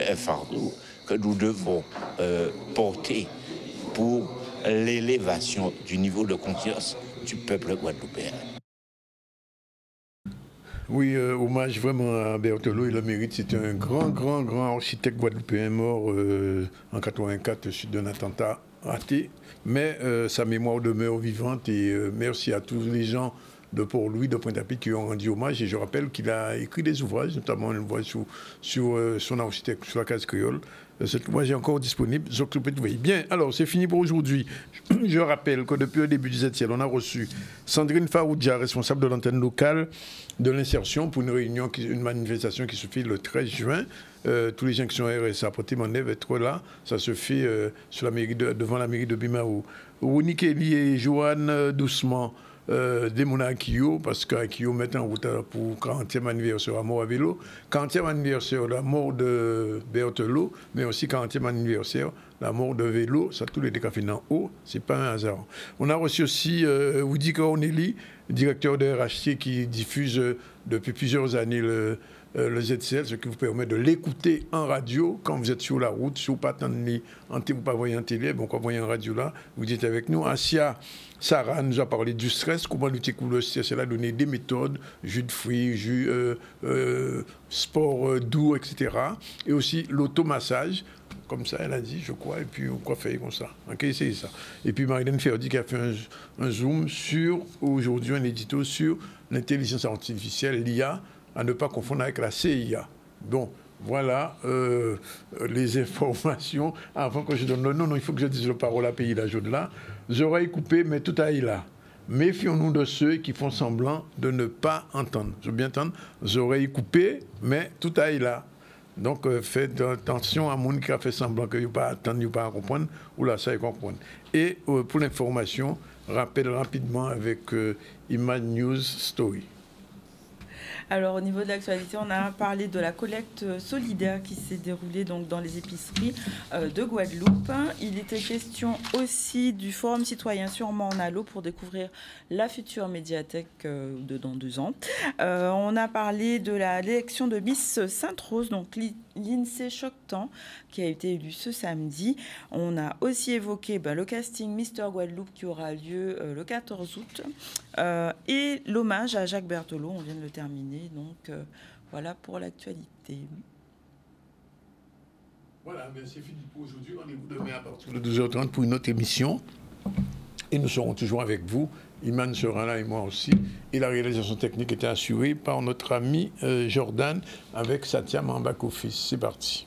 un fardeau que nous devons porter pour l'élévation du niveau de conscience du peuple guadeloupéen. Oui, hommage vraiment à Berthelot, il le mérite. C'était un grand architecte guadeloupéen mort en 84 suite d'un attentat raté. Mais sa mémoire demeure vivante et merci à tous les gens de Port-Louis, de Pointe-à-Pitre qui ont rendu hommage. Et je rappelle qu'il a écrit des ouvrages, notamment un ouvrage sur son architecte, sur la case créole. Cet ouvrage est encore disponible. Bien, alors c'est fini pour aujourd'hui. Je rappelle que depuis le début du ZCL, on a reçu Sandrine Faoudja, responsable de l'antenne locale de l'insertion, pour une manifestation qui se fait le 13 juin. Tous les gens qui sont RSA, Porté-Monnaie, être là. Ça se fait devant la mairie de Bimaou. Roni Kelly et Joanne Doucement des Monakio, parce qu'Akio met en route pour 40e anniversaire à mort à vélo, 40e anniversaire de la mort de Berthelot, mais aussi 40e anniversaire la mort de vélo, ça tous les décafés en haut, c'est pas un hasard. On a reçu aussi Woody Corneli, directeur de RHC qui diffuse depuis plusieurs années le ZCL, ce qui vous permet de l'écouter en radio quand vous êtes sur la route, si vous ne pas voyez en télé, bon, quand vous voyez en radio là, vous êtes avec nous. Asia Sarah nous a parlé du stress, comment lutter contre le stress, elle a donné des méthodes, jus de fruits, jus, sport doux, etc. Et aussi l'automassage, comme ça elle a dit, je crois, et puis on va faire comme ça. Ok, c'est ça. Et puis Marilyn Ferdi qui a fait un zoom sur, aujourd'hui un édito sur l'intelligence artificielle, l'IA, à ne pas confondre avec la CIA. Donc, voilà les informations. Avant que je donne le nom, il faut que je dise le parole à pays la jaune là. Oreilles coupées, mais tout aille là. Méfions-nous de ceux qui font semblant de ne pas entendre. Je veux bien entendre, oreilles coupées, mais tout aille là. Donc, faites attention à monde qui a fait semblant que vous pas attendre, vous pas comprendre, ou là, ça y comprendre. Et pour l'information, rappel rapidement avec Image News Story. Alors au niveau de l'actualité, on a parlé de la collecte solidaire qui s'est déroulée donc dans les épiceries de Guadeloupe. Il était question aussi du Forum citoyen sur Morne-à-l'eau pour découvrir la future médiathèque dans 2 ans. On a parlé de l'élection de Miss Sainte-Rose, donc l'INSEE Choctan, qui a été élue ce samedi. On a aussi évoqué le casting Mister Guadeloupe qui aura lieu le 14 août et l'hommage à Jacques Berthelot, on vient de le terminer. Donc voilà pour l'actualité. Voilà, c'est fini pour aujourd'hui. Rendez-vous demain à partir de 12h30 pour une autre émission. Et nous serons toujours avec vous. Iman sera là et moi aussi. Et la réalisation technique était assurée par notre ami Jordan avec Satya en back-office. C'est parti.